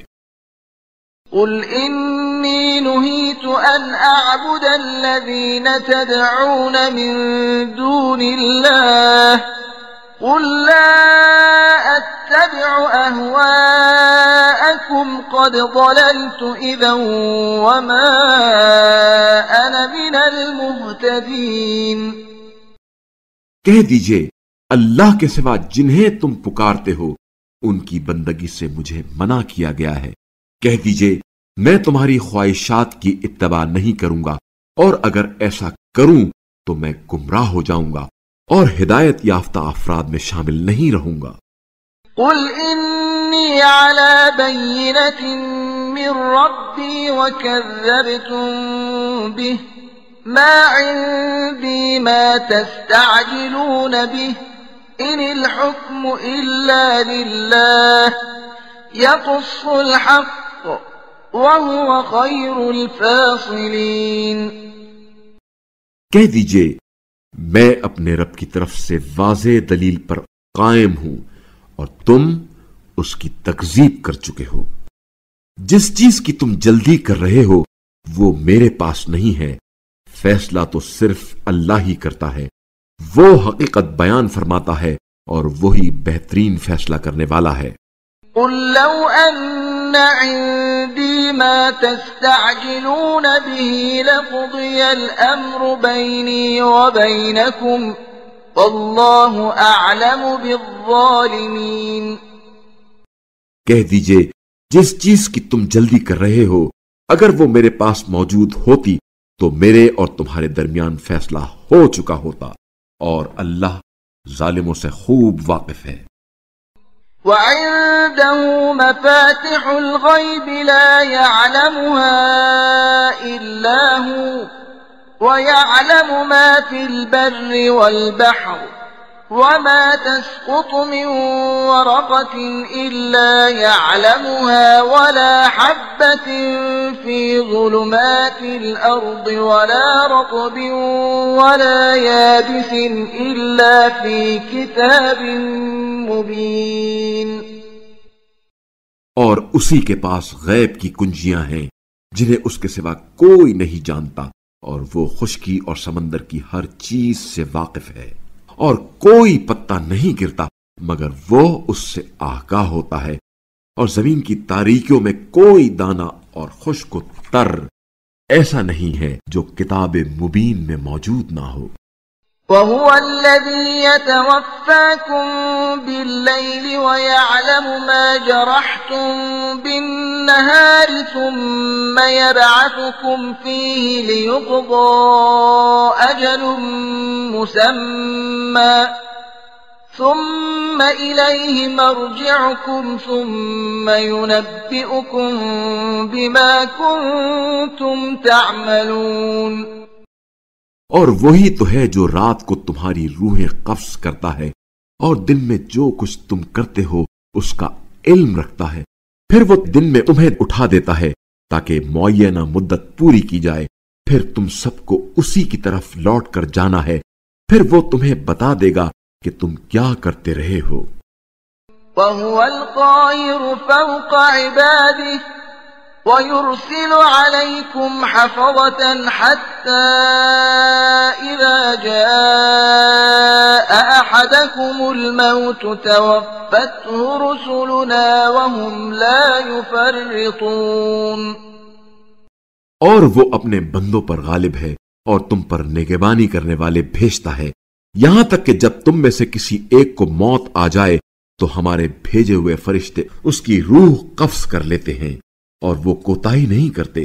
قُلْ إِنِّي نُهِيتُ أَنْ أَعْبُدَ الَّذِينَ تَدْعُونَ مِن دُونِ اللَّهِ قُلْ لَا أَتَّبِعُ أَهْوَاءَكُمْ قَدْ ضَلَلْتُ إِذًا وَمَا أَنَا مِنَ الْمُهْتَدِينَ۔ کہہ دیجئے، اللہ کے سوا جنہیں تم پکارتے ہو ان کی بندگی سے مجھے منع کیا گیا ہے۔ کہہ دیجئے، میں تمہاری خواہشات کی اتباع نہیں کروں گا، اور اگر ایسا کروں تو میں گمراہ ہو جاؤں گا اور ہدایت یافتہ افراد میں شامل نہیں رہوں گا۔ قُلْ إِنِّي عَلَى بَيِّنَةٍ مِّن رَّبِّي وَكَذَّبْتُم بِهِ مَا عِندِي مَا تَسْتَعْجِلُونَ بِهِ إِنِ الْحُكْمُ إِلَّا لِلَّهِ يَقُصُّ الْحَقَّ وهو خير الفاصلين۔ کہہ دیجئے میں اپنے رب کی طرف سے واضح دلیل پر قائم ہوں اور تم اس کی تکذیب کر چکے ہو۔ جس چیز کی تم جلدی کر رہے ہو وہ میرے پاس نہیں ہے، فیصلہ تو صرف اللہ ہی کرتا ہے، وہ حقیقت بیان فرماتا ہے اور وہی بہترین فیصلہ کرنے والا ہے۔ قل لو ان عندي ما تستعجلون به لقضي الامر بيني وبينكم والله اعلم بالظالمين۔ کہہ دیجئے جس چیز کی تم جلدی کر رہے ہو اگر وہ میرے پاس موجود ہوتی تو میرے اور تمہارے درمیان فیصلہ ہو چکا ہوتا، اور اللہ ظالموں سے خوب واقف ہے۔ وعنده مفاتح الغيب لا يعلمها إلا هو ويعلم ما في البر والبحر وما تسقط من ورقة إلا يعلمها ولا حبة في ظلمات الأرض ولا رطب ولا يابس إلا في كتاب مبين۔ اور اسی کے پاس غیب کی کنجیاں ہیں جنہیں اس کے سوا کوئی نہیں جانتا، اور وہ خشکی اور سمندر کی ہر چیز سے واقف ہے، اور کوئی پتا نہیں گرتا مگر وہ اس سے آگاہ ہوتا ہے، اور زمین کی تاریکیوں میں کوئی دانہ اور خشک و تر ایسا نہیں ہے جو کتاب مبین میں موجود نہ ہو۔ وهو الذي يتوفاكم بالليل ويعلم ما جرحتم بالنهار ثم يبعثكم فيه ليقضى أجل مسمى ثم إليه مرجعكم ثم ينبئكم بما كنتم تعملون۔ اور وہی تو ہے جو رات کو تمہاری روحیں قبض کرتا ہے اور دن میں جو کچھ تم کرتے ہو اس کا علم رکھتا ہے، پھر وہ دن میں تمہیں اٹھا دیتا ہے تاکہ معینہ مدت پوری کی جائے، پھر تم سب کو اسی کی طرف لوٹ کر جانا ہے، پھر وہ تمہیں بتا دے گا کہ تم کیا کرتے رہے ہو۔ وَهُوَ الْقَاهِرُ فَوْقَ عِبَادِهِ وَيُرْسِلُ عَلَيْكُمْ حَفَظَةً حَتَّى إِذَا جَاءَ أَحَدَكُمُ الْمَوْتُ تَوَفَّتْهُ رُسُلُنَا وَهُمْ لَا يُفَرِّطُونَ۔ اور وہ اپنے بندوں پر غالب ہے اور تم پر نگہبانی کرنے والے بھیجتا ہے، یہاں تک کہ جب تم میں سے کسی ایک کو موت آ جائے تو ہمارے بھیجے ہوئے فرشتے اس کی روح قبض کر لیتے ہیں اور وہ کوتاہی نہیں کرتے۔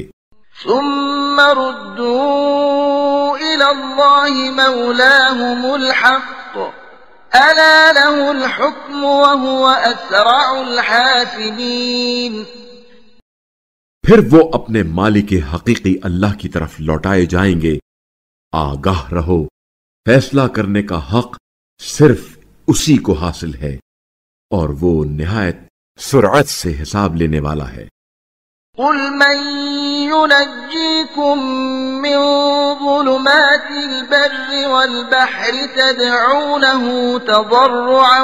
ثم ردوا إلى الله مولاهم الحق ألا له الحكم وهو أسرع الحاسبين۔ پھر وہ اپنے مالک حقیقی اللہ کی طرف لوٹائے جائیں گے۔ آگاہ رہو، فیصلہ کرنے کا حق صرف اسی کو حاصل ہے اور وہ نہایت سرعت سے حساب لینے والا ہے۔ قل من ينجيكم من ظلمات البر والبحر تدعونه تضرعا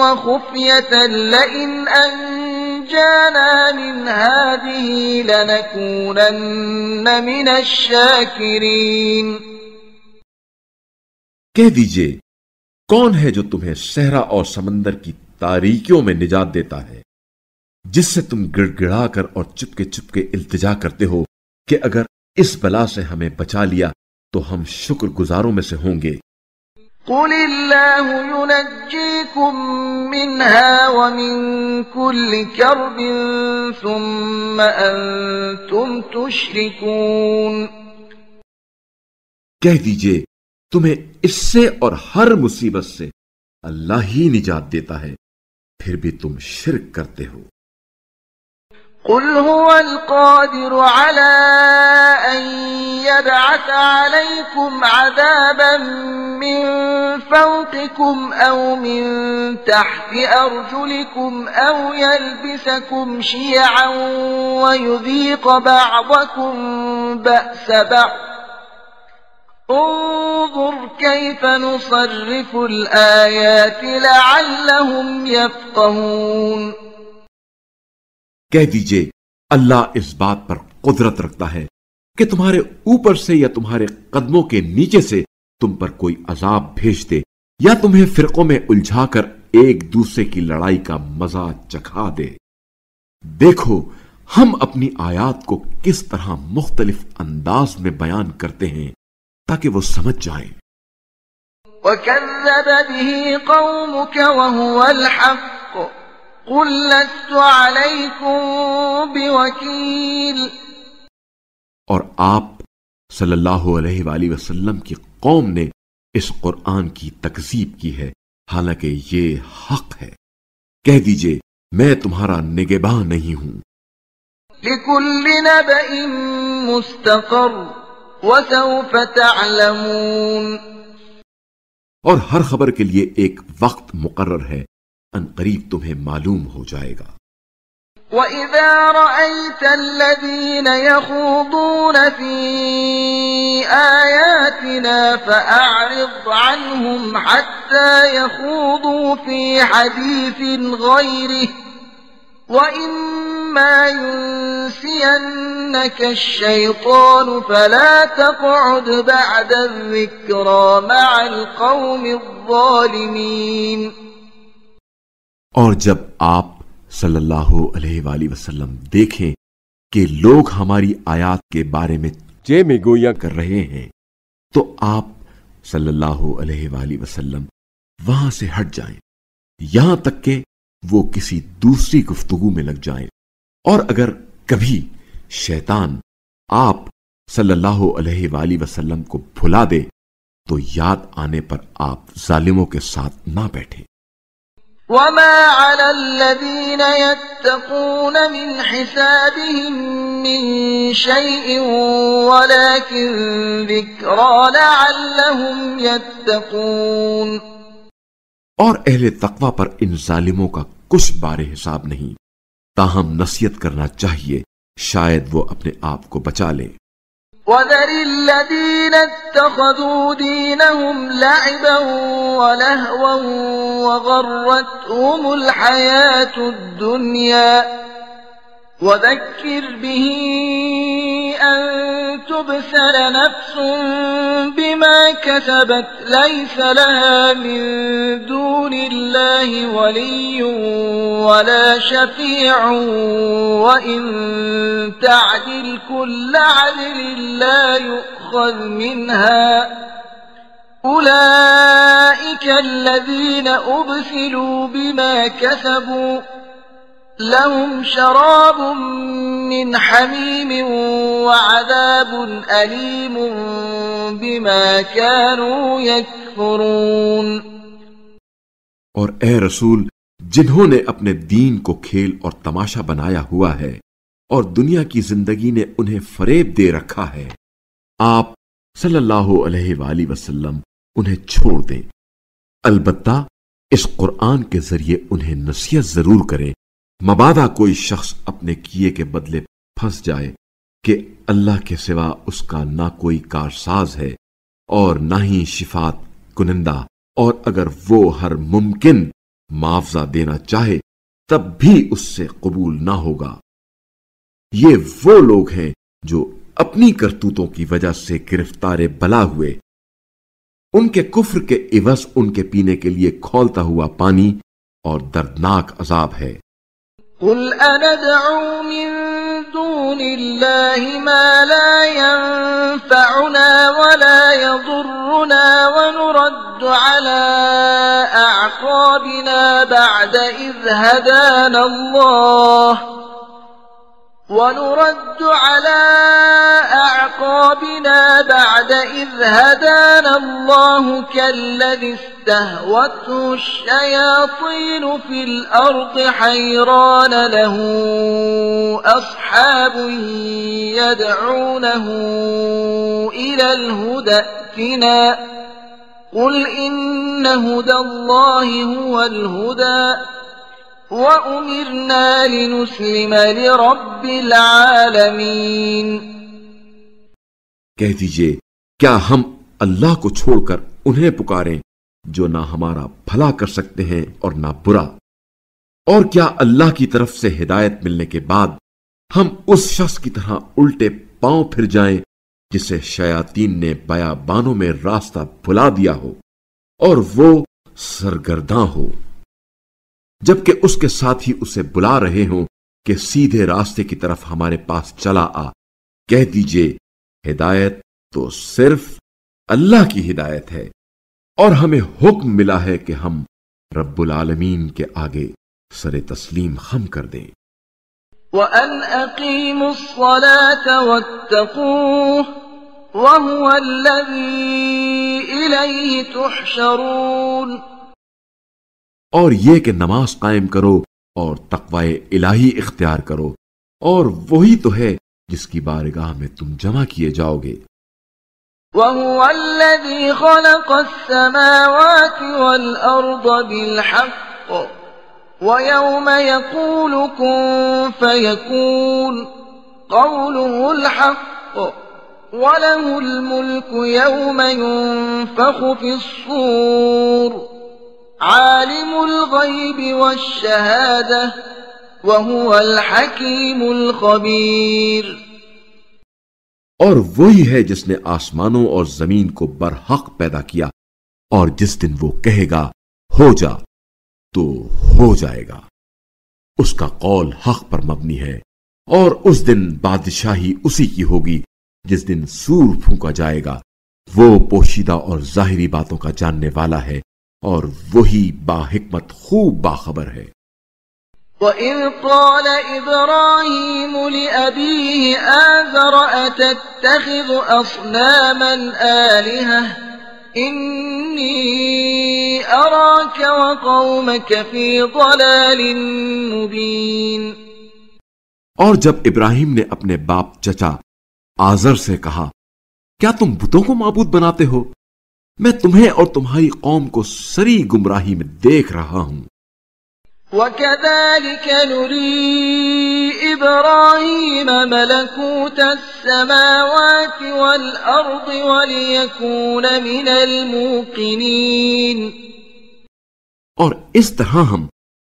وخفية لئن أنجانا من هذه لنكونن من الشاكرين۔ کہہ دیجئے کون ہے جو تمہیں صحرا اور سمندر کی تاریکیوں میں نجات دیتا ہے، جس سے تم گڑ گڑا کر اور چپکے التجا کرتے ہو کہ اگر اس بلا سے ہمیں بچا لیا تو ہم شکر گزاروں میں سے ہوں گے۔ قل اللہ ينجيكم منها ومن كل كرب ثم انتم تشركون۔ کہہ دیجئے تمہیں اس سے اور ہر مصیبت سے اللہ ہی نجات دیتا ہے، پھر بھی تم شرک کرتے ہو۔ قل هو القادر على أن يبعث عليكم عذابا من فوقكم أو من تحت أرجلكم أو يلبسكم شيعا ويذيق بعضكم بأس بعض انظر كيف نصرف الآيات لعلهم يفقهون۔ کہہ دیجئے اللہ اس بات پر قدرت رکھتا ہے کہ تمہارے اوپر سے یا تمہارے قدموں کے نیچے سے تم پر کوئی عذاب بھیج دے یا تمہیں فرقوں میں الجھا کر ایک دوسرے کی لڑائی کا مزہ چکھا دے۔ دیکھو ہم اپنی آیات کو کس طرح مختلف انداز میں بیان کرتے ہیں تاکہ وہ سمجھ جائیں۔ وَكَذَّبَ بِهِ قَوْمُكَ وَهُوَ الْحَقُّ قُلْ لَسْتُ عَلَيْكُمْ بِوَكِيلٍ۔ اور آپ صلی اللہ علیہ وآلہ وسلم کی قوم نے اس قرآن کی تکذیب کی ہے حالانکہ یہ حق ہے۔ کہہ دیجئے میں تمہارا نگہباں نہیں ہوں۔ لِكُلِّ نَبَإٍ مُسْتَقَرٌّ وَسَوْفَ تَعْلَمُونَ۔ اور ہر خبر کے لیے ایک وقت مقرر ہے، ان قریب تمہیں معلوم ہو جائے گا۔ وَإِذَا رَأَيْتَ الَّذِينَ يَخُوضُونَ فِي آيَاتِنَا فَأَعْرِضْ عَنْهُمْ حَتَّى يَخُوضُوا فِي حَدِيثٍ غَيْرِهِ وَإِمَّا يُنْسِيَنَّكَ الشَّيْطَانُ فَلَا تَقْعُدْ بَعْدَ الذِّكْرَى مَعَ الْقَوْمِ الظَّالِمِينَ۔ اور جب آپ صلی اللہ علیہ وآلہ وسلم دیکھیں کہ لوگ ہماری آیات کے بارے میں چے میں گویاں کر رہے ہیں تو آپ صلی اللہ علیہ وآلہ وسلم وہاں سے ہٹ جائیں یہاں تک کہ وہ کسی دوسری گفتگو میں لگ جائیں، اور اگر کبھی شیطان آپ صلی اللہ علیہ وآلہ وسلم کو بھلا دے تو یاد آنے پر آپ ظالموں کے ساتھ نہ بیٹھیں۔ وَمَا عَلَى الَّذِينَ يَتَّقُونَ مِنْ حِسَابِهِمْ مِنْ شَيْءٍ وَلَكِنْ ذِكْرَى لَعَلَّهُمْ يَتَّقُونَ۔ اور اہل تقوی پر ان ظالموں کا کچھ بار حساب نہیں، تاہم نصیحت کرنا چاہیے شاید وہ اپنے آپ کو بچا لیں۔ وَذَرِ الَّذِينَ اتَّخَذُوا دِينَهُمْ لَعِبًا وَلَهْوًا وَغَرَّتْهُمُ الْحَيَاةُ الدُّنْيَا وَذَكِّرْ بِهِ أَن تُبْسَلَ نَفْسٌ بِمَا كَسَبَتْ لَيْسَ لَهَا مِن دُونِ اللَّهِ وَلِيٌّ وَلَا شَفِيعٌ وَإِن تَعْدِلْ كُلَّ عَدْلٍ لَّا يُؤْخَذْ مِنْهَا أُولَئِكَ الَّذِينَ أُبْسِلُوا بِمَا كَسَبُوا لَهُمْ شَرَابٌ مِّنْ حَمِيمٍ وَعَذَابٌ أَلِيمٌ بِمَا كَانُوا يَكْفُرُونَ۔ اور اے رسول، جنہوں نے اپنے دین کو کھیل اور تماشا بنایا ہوا ہے اور دنیا کی زندگی نے انہیں فریب دے رکھا ہے، آپ صلی اللہ علیہ وآلہ وسلم انہیں چھوڑ دیں، البتہ اس قرآن کے ذریعے انہیں نصیحت ضرور کریں، مبادا کوئی شخص اپنے کیے کے بدلے پھنس جائے کہ اللہ کے سوا اس کا نہ کوئی کارساز ہے اور نہ ہی شفاعت کنندہ، اور اگر وہ ہر ممکن معاوضہ دینا چاہے تب بھی اس سے قبول نہ ہوگا۔ یہ وہ لوگ ہیں جو اپنی کرتوتوں کی وجہ سے گرفتار بلا ہوئے، ان کے کفر کے عوض ان کے پینے کے لیے کھولتا ہوا پانی اور دردناک عذاب ہے۔ قُلْ أَنَدْعُو مِن دُونِ اللَّهِ مَا لَا يَنفَعُنَا وَلَا يَضُرُّنَا وَنُرَدُّ عَلَى أَعْقَابِنَا بَعْدَ إِذْ هَدَانَا اللَّهُ وَنُرَدُّ عَلَى أَعْقَابِنَا بَعْدَ إذ هدانا الله كالذي استهوته الشياطين في الأرض حيران له أصحاب يدعونه إلى الهدى ائتنا قل إن هدى الله هو الهدى وأمرنا لنسلم لرب العالمين. کہہ دیجئے کیا ہم اللہ کو چھوڑ کر انہیں پکاریں جو نہ ہمارا بھلا کر سکتے ہیں اور نہ برا، اور کیا اللہ کی طرف سے ہدایت ملنے کے بعد ہم اس شخص کی طرح الٹے پاؤں پھر جائیں جسے شیاطین نے بیابانوں میں راستہ بھلا دیا ہو اور وہ سرگرداں ہو، جبکہ اس کے ساتھی اسے بلا رہے ہوں کہ سیدھے راستے کی طرف ہمارے پاس چلا آ. کہہ دیجئے ہدایت تو صرف اللہ کی ہدایت ہے، اور ہمیں حکم ملا ہے کہ ہم رب العالمین کے آگے سر تسلیم خم کر دیں. وَأَنْ أَقِيمُوا الصَّلَاةَ وَاتَّقُوهُ وَهُوَ الَّذِي إِلَيْهِ تُحْشَرُونَ. اور یہ کہ نماز قائم کرو اور تقوی الہی اختیار کرو، اور وہی تو ہے جس کی بارگاہ میں تم جمع کیے جاؤ گے. وَهُوَ الَّذِي خَلَقَ السَّمَاوَاتِ وَالْأَرْضَ بِالْحَقِّ وَيَوْمَ يَقُولُ كُن فَيَكُونُ قَوْلُهُ الْحَقُّ وَلَهُ الْمُلْكُ يَوْمَ يُنفَخُ فِي الصُّورِ عَالِمُ الْغَيْبِ وَالشَّهَادَةِ وَهُوَ الْحَكِيمُ الْخَبِيرُ. اور وہی ہے جس نے آسمانوں اور زمین کو برحق پیدا کیا، اور جس دن وہ کہے گا ہو جا تو ہو جائے گا. اس کا قول حق پر مبنی ہے، اور اس دن بادشاہی اسی کی ہوگی جس دن سور پھونکا جائے گا. وہ پوشیدہ اور ظاہری باتوں کا جاننے والا ہے، اور وہی باحکمت خوب باخبر ہے. وَإِذْ قَالَ إِبْرَاهِيمُ لِأَبِيهِ آزَرَ أَتَتَّخِذُ أَصْنَامًا آلِهَةً إِنِّي أَرَاكَ وَقَوْمَكَ فِي ضَلَالٍ مُبِينٍ. اور جب ابراہیم نے اپنے باپ چچا آزر سے کہا کیا تم بتوں کو معبود بناتے ہو، میں تمہیں اور تمہاری قوم کو سری گمراہی میں دیکھ رہا ہوں. وَكَذَلِكَ نُرِي إِبْرَاهِيمَ مَلَكُوتَ السَّمَاوَاتِ وَالْأَرْضِ وَلِيَكُونَ مِنَ الْمُوقِنِينَ. اور اس طرح ہم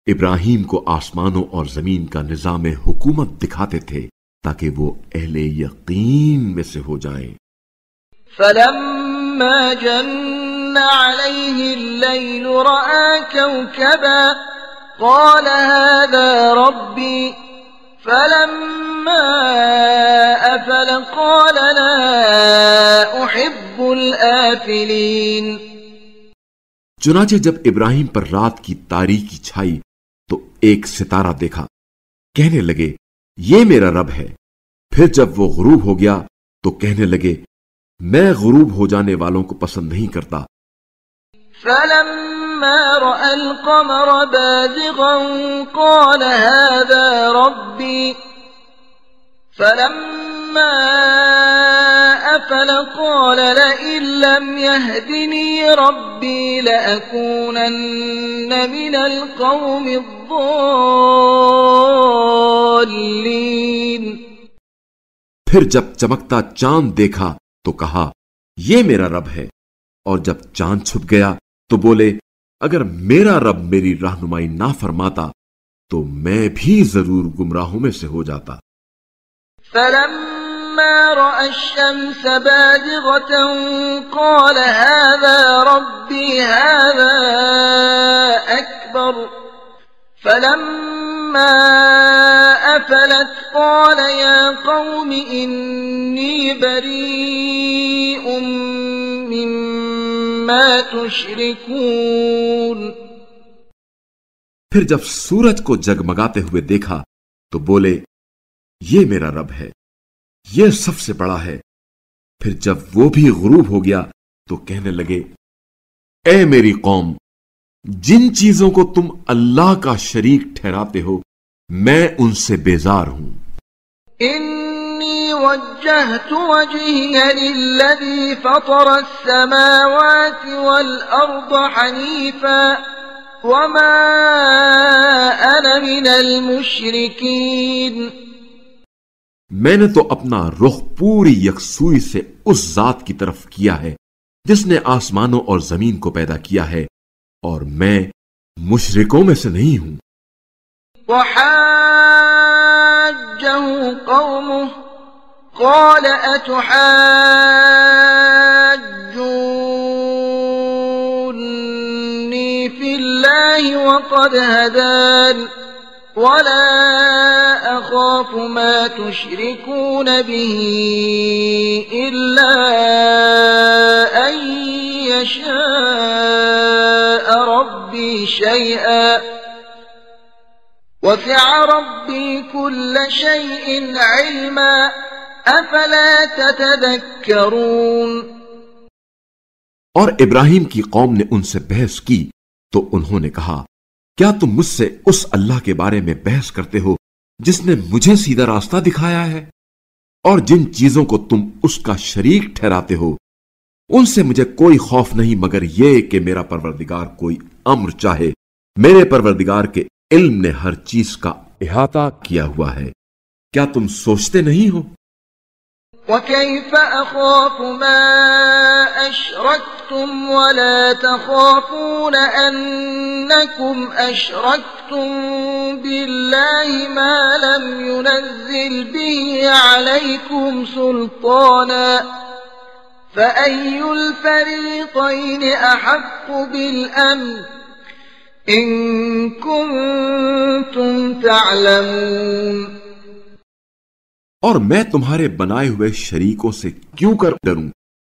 ابراہیم کو آسمانوں اور زمین کا نظام حکومت دکھاتے تھے تاکہ وہ اہل یقین میں سے ہو جائیں. فَلَمَّا جَنَّ عَلَيْهِ اللَّيْلُ رَأَى كَوْكَبًا قال هذا ربي فلما أفل قال لا أحب الآفلين. چنانچہ جب ابراہیم پر رات کی تاریکی چھائی تو ایک ستارہ دیکھا، کہنے لگے یہ میرا رب ہے. پھر جب وہ غروب ہو گیا تو کہنے لگے میں غروب ہو جانے والوں کو پسند نہیں کرتا. فَلَمَّا رَأَى الْقَمَرَ بَازِغًا قَالَ هَذَا رَبِّي فَلَمَّا أَفَلَ قَالَ لَئِن لَّمْ يَهْدِنِي رَبِّي لَأَكُونَنَّ مِنَ الْقَوْمِ الضَّالِّينَ. پھر جب چمکتا چاند دیکھا تو کہا یہ میرا رب ہے، اور جب چاند چھپ گیا تو بولے اگر میرا رب میری رہنمائی نہ فرماتا تو میں بھی ضرور گمراہوں میں سے ہو جاتا. فَلَمَّا رَأَى الشَّمْسَ بَازِغَةً قَالَ هَذَا رَبِّي هَذَا أَكْبَرُ فَلَمَّا أَفَلَتْ قَالَ يَا قَوْمِ إِنِّي بَرِيءٌ مِّمَّا تُشْرِكُونَ. پھر جب سورج کو جگمگاتے ہوئے دیکھا تو بولے یہ میرا رب ہے، یہ سب سے بڑا ہے، پھر جب وہ بھی غروب ہو گیا تو کہنے لگے، اے میری قوم، جن چیزوں کو تم اللہ کا شریک ٹھہراتے ہو میں ان سے بیزار ہوں۔ انی وجہت وجہی للذی فطر السماوات والارض حنیفا وما انا من المشرکین۔ میں نے تو اپنا رخ پوری یکسوئی سے اس ذات کی طرف کیا ہے جس نے آسمانوں اور زمین کو پیدا کیا ہے، اور میں مشرکوں میں سے نہیں ہوں۔ وحاجه قومه قال اتحاجوني في الله وقد هدان ولا أخاف ما تشركون به إلا أن يشاء ربي شيئا وسع ربي كل شيء علما أفلا تتذكرون۔ اور ابراہیم کی قوم نے ان سے بحث کی تو انہوں نے کہا، کیا تم مجھ سے اس اللہ کے بارے میں بحث کرتے ہو جس نے مجھے سیدھا راستہ دکھایا ہے؟ اور جن چیزوں کو تم اس کا شریک ٹھہراتے ہو ان سے مجھے کوئی خوف نہیں مگر یہ کہ میرا پروردگار کوئی امر چاہے، میرے پروردگار کے علم نے ہر چیز کا احاطہ کیا ہوا ہے۔ کیا تم سوچتے نہیں ہو؟ وَكَيْفَ أَخَافُ مَا أَشْرَكْتُمْ وَلَا تَخَافُونَ أَنَّكُمْ أَشْرَكْتُمْ بِاللَّهِ مَا لَمْ يُنَزِّلْ بِهِ عَلَيْكُمْ سُلْطَانًا فَأَيُّ الْفَرِيقَيْنِ أَحَقُّ بِالْأَمْنِ إِن كُنتُمْ تَعْلَمُونَ۔ اور میں تمہارے بنائے ہوئے شریکوں سے کیوں کر ڈروں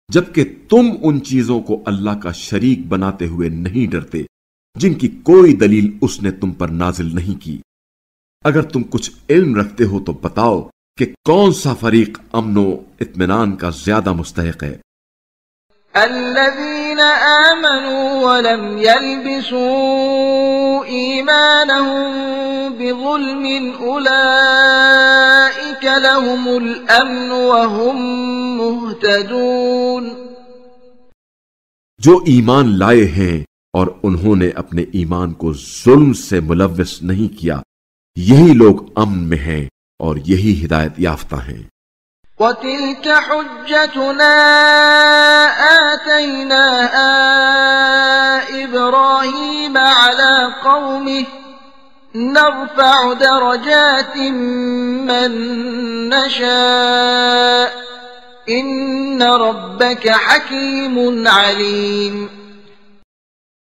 جبکہ تم ان چیزوں کو اللہ کا شریک بناتے ہوئے نہیں ڈرتے جن کی کوئی دلیل اس نے تم پر نازل نہیں کی۔ اگر تم کچھ علم رکھتے ہو تو بتاؤ کہ کون سا فریق امن و اطمینان کا زیادہ مستحق ہے۔ الذين آمنوا ولم يلبسوا إيمانهم بظلم أولئك لهم الأمن وهم مهتدون۔ جو ایمان لائے ہیں اور انہوں نے اپنے ایمان کو ظلم سے ملوث نہیں کیا، یہی لوگ امن میں ہیں اور یہی ہدایت یافتہ ہیں۔ وَتِلْكَ حُجَّتُنَا آتَيْنَاهَا إِبْرَاهِيمَ عَلَى قَوْمِهِ نَرْفَعُ دَرَجَاتٍ مَّن نَّشَاءُ إِنَّ رَبَّكَ حَكِيمٌ عَلِيمٌ۔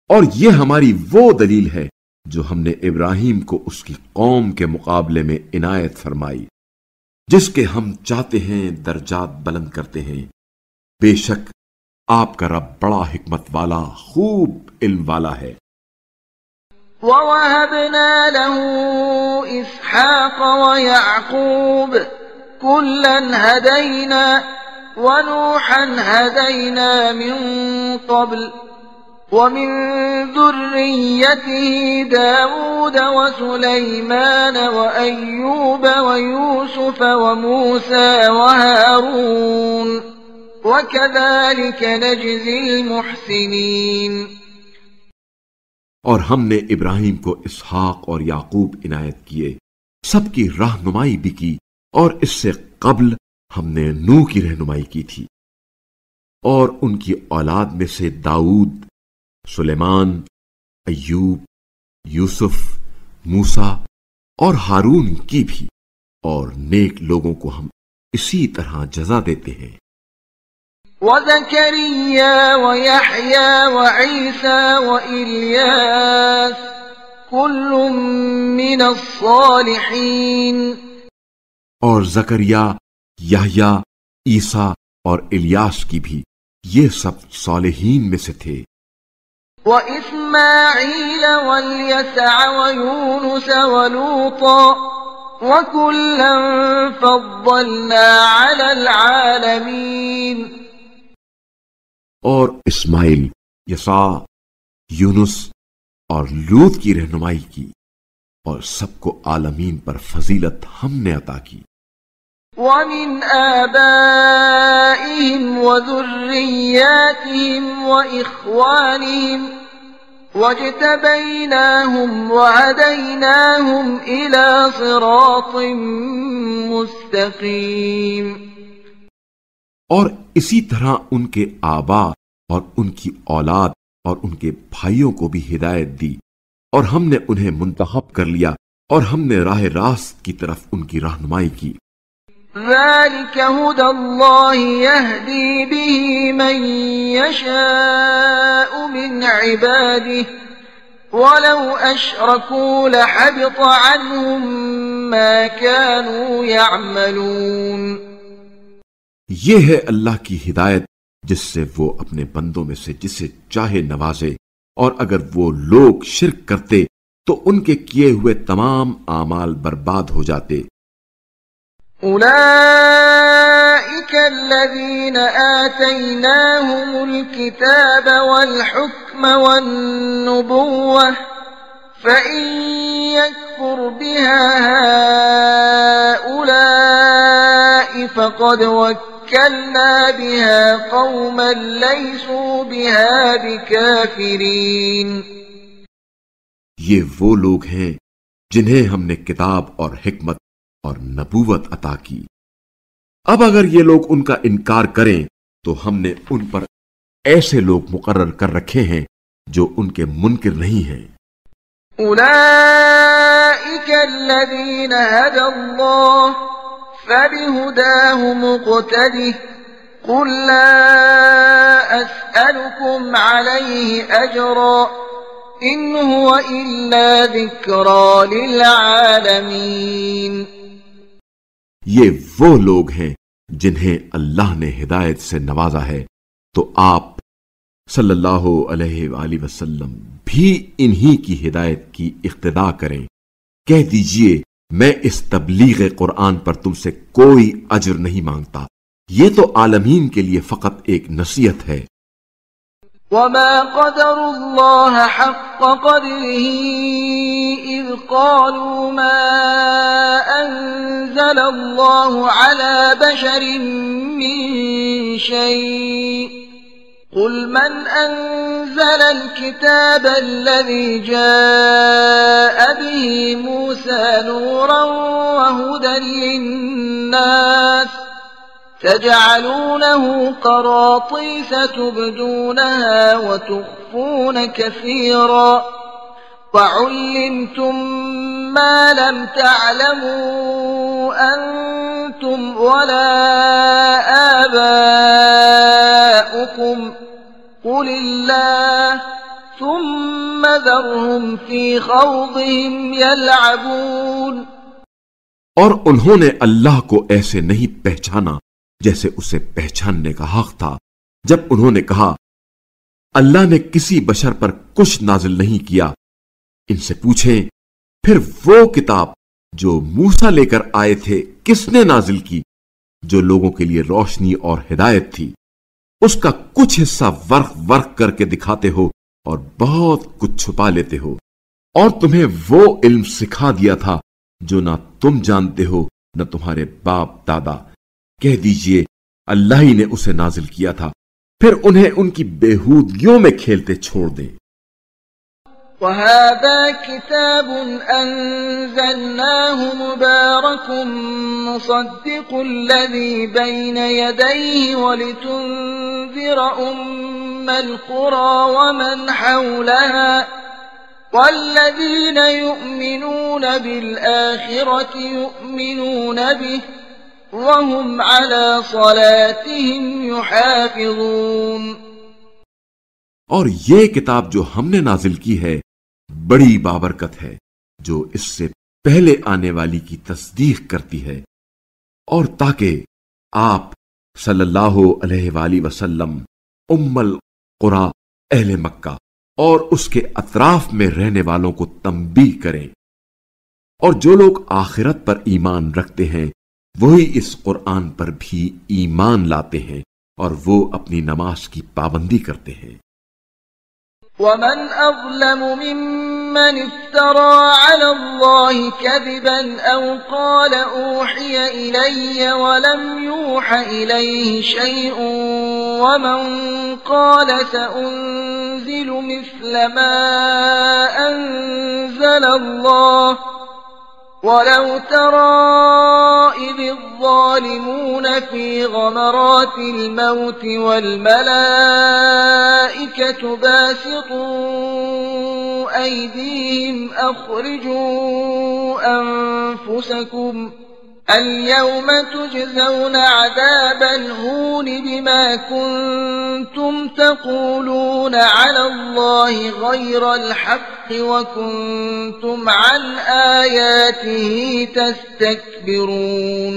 اور یہ ہماری وہ دلیل ہے جو ہم نے ابراہیم کو اس کی قوم کے مقابلے میں عنایت فرمائی، جس کے ہم چاہتے ہیں درجات بلند کرتے ہیں۔ بے شک آپ کا رب بڑا حکمت والا، خوب علم والا ہے۔ وَوَهَبْنَا لَهُ إِسْحَاقَ وَيَعْقُوبَ كُلًّا هَدَيْنَا وَنُوحًا هَدَيْنَا مِن قَبْلُ وَمِن ذُرِّيَّتِهِ دَاوُودَ وَسُلَيْمَانَ وَأَيُّوبَ وَيُوسُفَ وَمُوسَى وَهَارُونَ وَكَذَلِكَ نَجْزِي الْمُحْسِنِينَ۔ اور ہم نے ابراہیم کو اسحاق اور یعقوب عنایت کیے، سب کی رہنمائی بھی کی، اور اس سے قبل ہم نے نوح کی رہنمائی کی تھی، اور ان کی اولاد میں سے داؤد، سلیمان، ایوب، یوسف، موسیٰ اور ہارون کی بھی، اور نیک لوگوں کو ہم اسی طرح جزا دیتے ہیں۔ وَزَكَرِيَّا وَيَحْيَا وَعِيسَى وَإِلْيَاسَ كُلٌّ مِّنَ الصَّالِحِينَ۔ اور زکریا، یحییٰ، عیسیٰ اور الیاس کی بھی، یہ سب صالحین میں سے تھے۔ وَإِسْمَاعِيلَ وَالْيَسَعَ وَيُونُسَ وَلُوطًا وَكُلًّا فَضَّلْنَا عَلَى الْعَالَمِينَ۔ اور اسماعیل، یسع، یونس اور لوط کی رہنمائی کی، اور سب کو عالمین پر فضیلت ہم نے عطا کی۔ وَمِنْ آبَائِهِمْ وَذُرِّيَّاتِهِمْ وَإِخْوَانِهِمْ وَاجْتَبَيْنَاهُمْ وَهَدَيْنَاهُمْ إِلَى صِرَاطٍ مُسْتَقِيمٍ۔ اور اسی طرح ان کے آبا اور ان کی اولاد اور ان کے بھائیوں کو بھی ہدایت دی، اور ہم نے انہیں منتخب کر لیا، اور ہم نے راہ راست کی طرف ان کی رہنمائی کی۔ ذَلِكَ هُدَى اللَّهِ يَهْدِي بِهِ مَن يَشَاءُ مِنْ عِبَادِهِ وَلَوْ أَشْرَكُوا لَحَبِطَ عَنْهُمْ مَا كَانُوا يَعْمَلُونَ۔ یہ ہے اللہ کی ہدایت جس سے وہ اپنے بندوں میں سے جسے چاہے نوازے، اور اگر وہ لوگ شرک کرتے تو ان کے کیے ہوئے تمام اعمال برباد ہو جاتے۔ أولئك الذين آتيناهم الكتاب والحكم والنبوة فإن يكفر بها هؤلاء فقد وكلنا بها قوما ليسوا بها بكافرين۔ یہ وہ لوگ ہیں جنہیں ہم نے کتاب اور حکمت اور نبوت عطا کی۔ اب اگر یہ لوگ ان کا انکار کریں تو ہم نے ان پر ایسے لوگ مقرر کر رکھے ہیں جو ان کے منکر نہیں ہیں۔ أولئك الذين هدى الله فبهداه مقتده قل لا أسألكم عليه أجرا إن هو إلا ذكرى للعالمين۔ یہ وہ لوگ ہیں جنہیں اللہ نے ہدایت سے نوازا ہے، تو آپ صلی اللہ علیہ وآلہ وسلم بھی انہی کی ہدایت کی اقتداء کریں۔ کہہ دیجئے میں اس تبلیغ قرآن پر تم سے کوئی اجر نہیں مانگتا، یہ تو عالمین کے لیے فقط ایک نصیحت ہے۔ وما قدر الله حق قدره إذ قالوا ما أنزل الله على بشر من شيء قل من أنزل الكتاب الذي جاء به موسى نورا وهدى للناس تجعلونه قراطيس تبدونها وتخفون كثيرا وعلمتم ما لم تعلموا أنتم ولا آباؤكم قل الله ثم ذرهم في خوضهم يلعبون۔ اور انہوں نے اللہ کو ایسے نہیں پہچانا جیسے اسے پہچاننے کا حق تھا، جب انہوں نے کہا اللہ نے کسی بشر پر کچھ نازل نہیں کیا۔ ان سے پوچھیں پھر وہ کتاب جو موسیٰ لے کر آئے تھے کس نے نازل کی، جو لوگوں کے لیے روشنی اور ہدایت تھی؟ اس کا کچھ حصہ ورق ورق کر کے دکھاتے ہو اور بہت کچھ چھپا لیتے ہو، اور تمہیں وہ علم سکھا دیا تھا جو نہ تم جانتے ہو نہ تمہارے باپ دادا۔ کہہ دیجئے اللہ ہی نے اسے نازل کیا تھا، پھر انہیں ان کی بےہودگیوں میں کھیلتے چھوڑ دیں۔ وَهَذَا كِتَابٌ أَنزَلْنَاهُ مُبَارَكٌ مُصَدِّقُ الَّذِي بَيْنَ يَدَيْهِ وَلِتُنذِرَ أُمَّ الْقُرَى وَمَنْ حَوْلَهَا وَالَّذِينَ يُؤْمِنُونَ بِالْآخِرَةِ يُؤْمِنُونَ بِهِ وَهُمْ عَلَى صَلَاتِهِمْ يُحَافِظُونَ۔ اور یہ کتاب جو ہم نے نازل کی ہے بڑی بابرکت ہے، جو اس سے پہلے آنے والی کی تصدیق کرتی ہے، اور تاکہ آپ صلی اللہ علیہ وآلہ وسلم ام القرى اہل مکہ اور اس کے اطراف میں رہنے والوں کو تنبیہ کریں۔ اور جو لوگ آخرت پر ایمان رکھتے ہیں وہی اس قرآن پر بھی ایمان لاتے ہیں اور وہ اپنی نماز کی پابندی کرتے ہیں۔ ومن أظلم ممن افترى على الله كذبا أو قال أوحي إلي ولم يوح إليه شيء ومن قال سأنزل مثل ما أنزل الله ولو ترى إذ الظالمون في غمرات الموت والملائكة باسطوا أيديهم أخرجوا أنفسكم اليوم تجزون عذاب الهون بما كنتم تقولون على الله غير الحق وكنتم عن آياته تستكبرون۔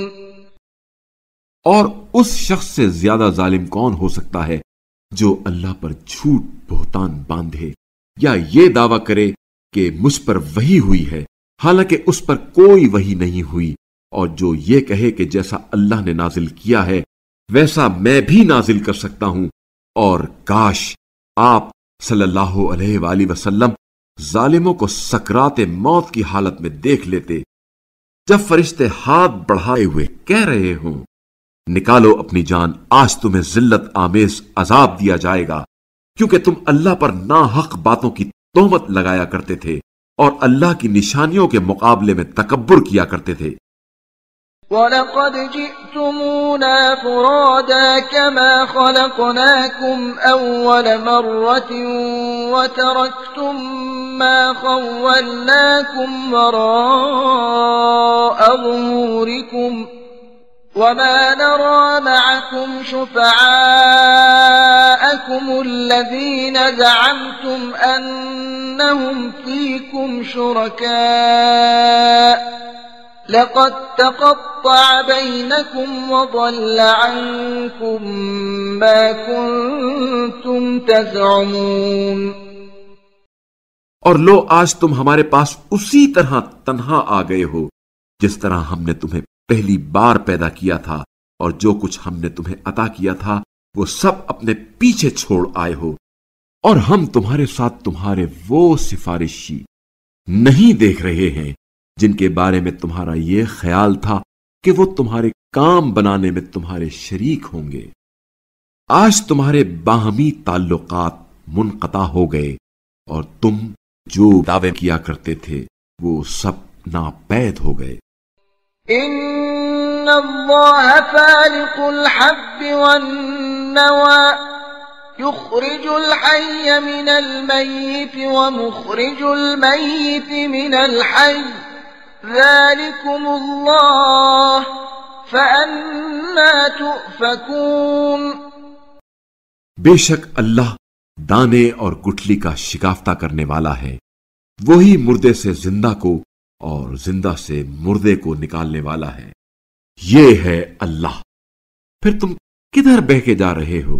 اور اس شخص سے زیادہ ظالم کون ہو سکتا ہے جو اللہ پر جھوٹ بہتان باندھے یا یہ دعویٰ کرے کہ مجھ پر وحی ہوئی ہے حالانکہ اس پر کوئی وحی نہیں ہوئی، اور جو یہ کہے کہ جیسا اللہ نے نازل کیا ہے ویسا میں بھی نازل کر سکتا ہوں، اور کاش آپ صلی اللہ علیہ وآلہ وسلم ظالموں کو سکرات موت کی حالت میں دیکھ لیتے جب فرشتے ہاتھ بڑھائے ہوئے کہہ رہے ہوں نکالو اپنی جان، آج تمہیں ذلت آمیز عذاب دیا جائے گا، کیونکہ تم اللہ پر ناحق باتوں کی تہمت لگایا کرتے تھے اور اللہ کی نشانیوں کے مقابلے میں تکبر کیا کرتے تھے۔ وَلَقَدْ جِئْتُمُونَا فُرَادَى كَمَا خَلَقْنَاكُمْ أَوَّلَ مَرَّةٍ وَتَرَكْتُمْ مَا خَوَّلْنَاكُمْ وَرَاءَ ظُهُورِكُمْ وَمَا نَرَى مَعَكُمْ شُفَعَاءَكُمُ الَّذِينَ زَعَمْتُمْ أَنَّهُمْ فِيكُمْ شُرَكَاءُ لَقَدْ تَقَطَّعَ بَيْنَكُمْ وَضَلَّ عَنْكُمْ مَا كُنْتُمْ تَزْعُمُونَ۔ اور لو آج تم ہمارے پاس اسی طرح تنہا آ گئے ہو جس طرح ہم نے تمہیں پہلی بار پیدا کیا تھا، اور جو کچھ ہم نے تمہیں عطا کیا تھا وہ سب اپنے پیچھے چھوڑ آئے ہو، اور ہم تمہارے ساتھ تمہارے وہ سفارشی نہیں دیکھ رہے ہیں جن کے بارے میں تمہارا یہ خیال تھا کہ وہ تمہارے کام بنانے میں تمہارے شریک ہوں گے۔ آج تمہارے باہمی تعلقات منقطع ہو گئے اور تم جو دعوے کیا کرتے تھے وہ سب ناپید ہو گئے۔ ان اللہ فالق الحب والنوى يخرج الحي من الميت ومخرج الميت من الحي ذلكم الله فأنا تؤفكون۔ بے شک اللہ دانے اور گٹھلی کا شکافتہ کرنے والا ہے، وہی مردے سے زندہ کو اور زندہ سے مردے کو نکالنے والا ہے، یہ ہے اللہ، پھر تم کدھر بہ کے جا رہے ہو؟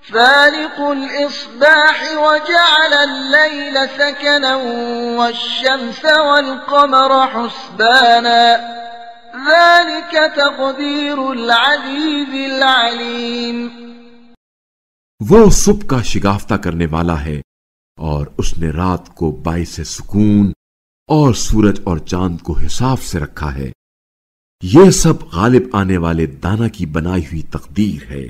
فالق الإصباح وجعل الليل سكنا والشمس والقمر حسبانا ذلك تقدير العزيز العليم۔ وہ صبح کا شگافتہ کرنے والا ہے اور اس نے رات کو باعث سکون اور سورج اور چاند کو حساب سے رکھا ہے، یہ سب غالب آنے والے دانا کی بنائی ہوئی تقدیر ہے۔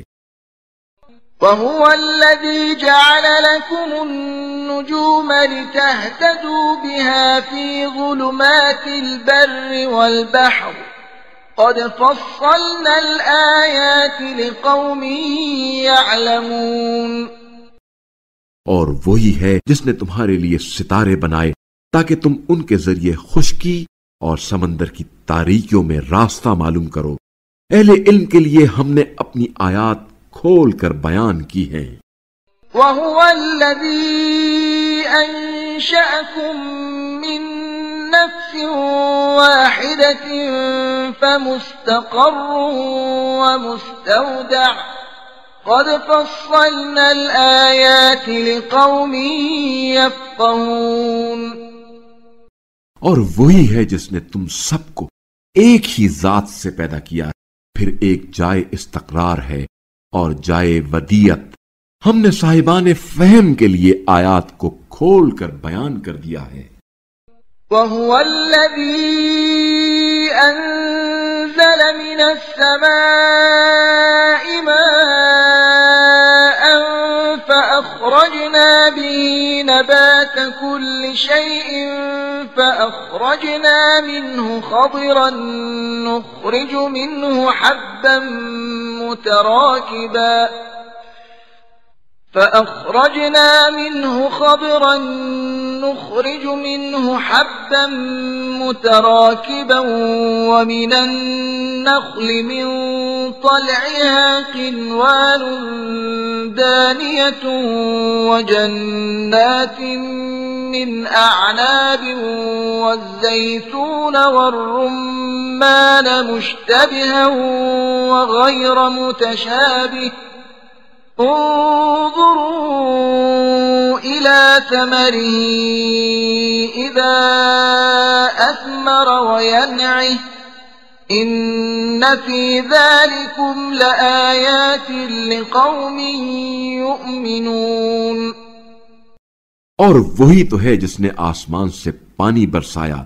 وَهُوَ الَّذِي جَعَلَ لَكُمُ النُّجُومَ لِتَهْتَدُوا بِهَا فِي ظُلُمَاتِ الْبَرِّ وَالْبَحْرِ قَدْ فَصَّلْنَا الْآيَاتِ لِقَوْمٍ يَعْلَمُونَ۔ اور وہی ہے جس نے تمہارے لیے ستارے بنائے تاکہ تم ان کے ذریعے خشکی اور سمندر کی تاریکیوں میں راستہ معلوم کرو، اہل علم کے لیے ہم نے اپنی آیات کھول کر بیان کی ہیں۔ وَهُوَ الَّذِي أَنشَأَكُم مِّن نَّفْسٍ وَاحِدَةٍ فَمُسْتَقَرٌّ وَمُسْتَوْدَعٌ قَدْ فَصَّلْنَا الْآيَاتِ لِقَوْمٍ يَفْقَهُونَ۔ اور وہی ہے جس نے تم سب کو ایک ہی ذات سے پیدا کیا، پھر ایک جائے استقرار ہے اور جائے ودیت۔ ہم نے صاحبان فہم کے لیے آیات کو کھول کر بیان کر دیا ہے۔ وَهُوَ الَّذِي أَنزَلَ مِنَ السَّمَاءِ مَاءً فَأَخْرَجْنَا بِهِ نَبَاتَ كُلِّ شَيْءٍ فَأَخْرَجْنَا مِنْهُ خَضِرًا نُخْرِجُ منه حبا متراكبا ومن النخل من طلعها قنوان دانية وجنات من أعناب والزيتون والرمان مشتبها وغير متشابه انظروا إلى ثمره إذا أثمر وينعه إن في ذلكم لآيات لقوم يؤمنون۔ اور وہی تو ہے جس نے آسمان سے پانی برسایا،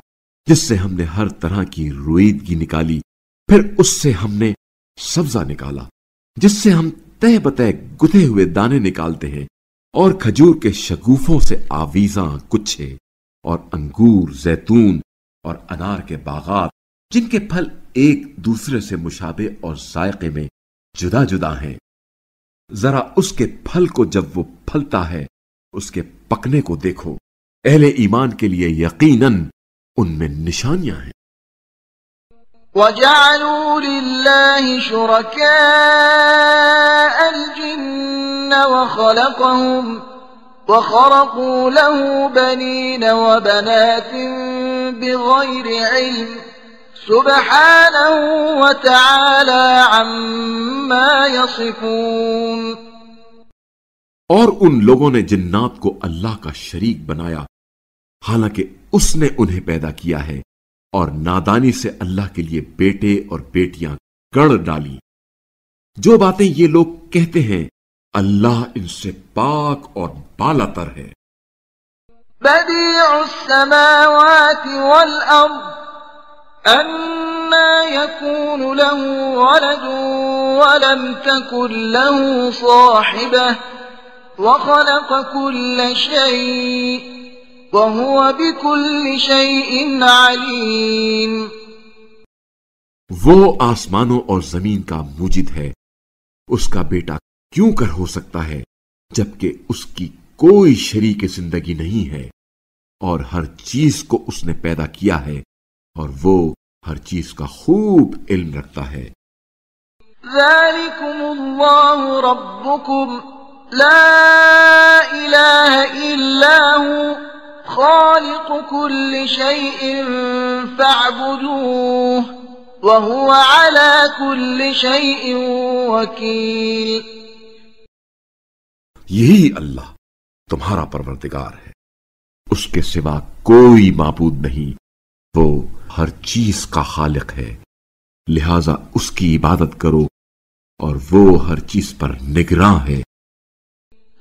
جس سے ہم نے ہر طرح کی رویدگی نکالی، پھر اس سے ہم نے سبزہ نکالا جس سے ہم تہ بتہ گتھے ہوئے دانے نکالتے ہیں، اور کھجور کے شگوفوں سے آویزاں گچھے، اور انگور، زیتون اور انار کے باغات جن کے پھل ایک دوسرے سے مشابہ اور ذائقے میں جدا جدا ہیں۔ ذرا اس کے پھل کو جب وہ پھلتا ہے اس کے پکنے کو دیکھو، اہل ایمان کے لیے یقیناً ان میں نشانیاں ہیں۔ وَجَعَلُوا لِلَّهِ شُرَكَاءَ الْجِنَّ وَخَرَقُوا لَهُ بَنِينَ وَبَنَاتٍ بِغَيْرِ عِلْمٍ سُبْحَانَهُ وَتَعَالَى عَمَّا يَصِفُونَ۔ اور ان لوگوں نے جنات کو اللہ کا شریک بنایا، حالانکہ اس نے انہیں پیدا کیا ہے، اور نادانی سے اللہ کے لیے بیٹے اور بیٹیاں گڑ ڈالی۔ جو باتیں یہ لوگ کہتے ہیں اللہ ان سے پاک اور بالا تر ہے۔ بديع السماوات والأرض أنى يكون له ولد ولم تكن له صاحبة وخلق كل شيء وهو بكل شيء عليم۔ وہ آسمانوں اور زمین کا موجد ہے، اس کا بیٹا کیوں کر ہو سکتا ہے جبکہ اس کی کوئی شریک زندگی نہیں ہے، اور ہر چیز کو اس نے پیدا کیا ہے، اور وہ ہر چیز کا خوب علم رکھتا ہے۔ ذلكم الله ربكم لا إله إلا هو خالق كل شيء فاعبدوه وهو على كل شيء وكيل۔ یہی اللہ تمہارا پروردگار ہے، اس کے سوا کوئی معبود نہیں، وہ ہر چیز کا خالق ہے، لہذا اس کی عبادت کرو، اور وہ ہر چیز پر نگراں ہے۔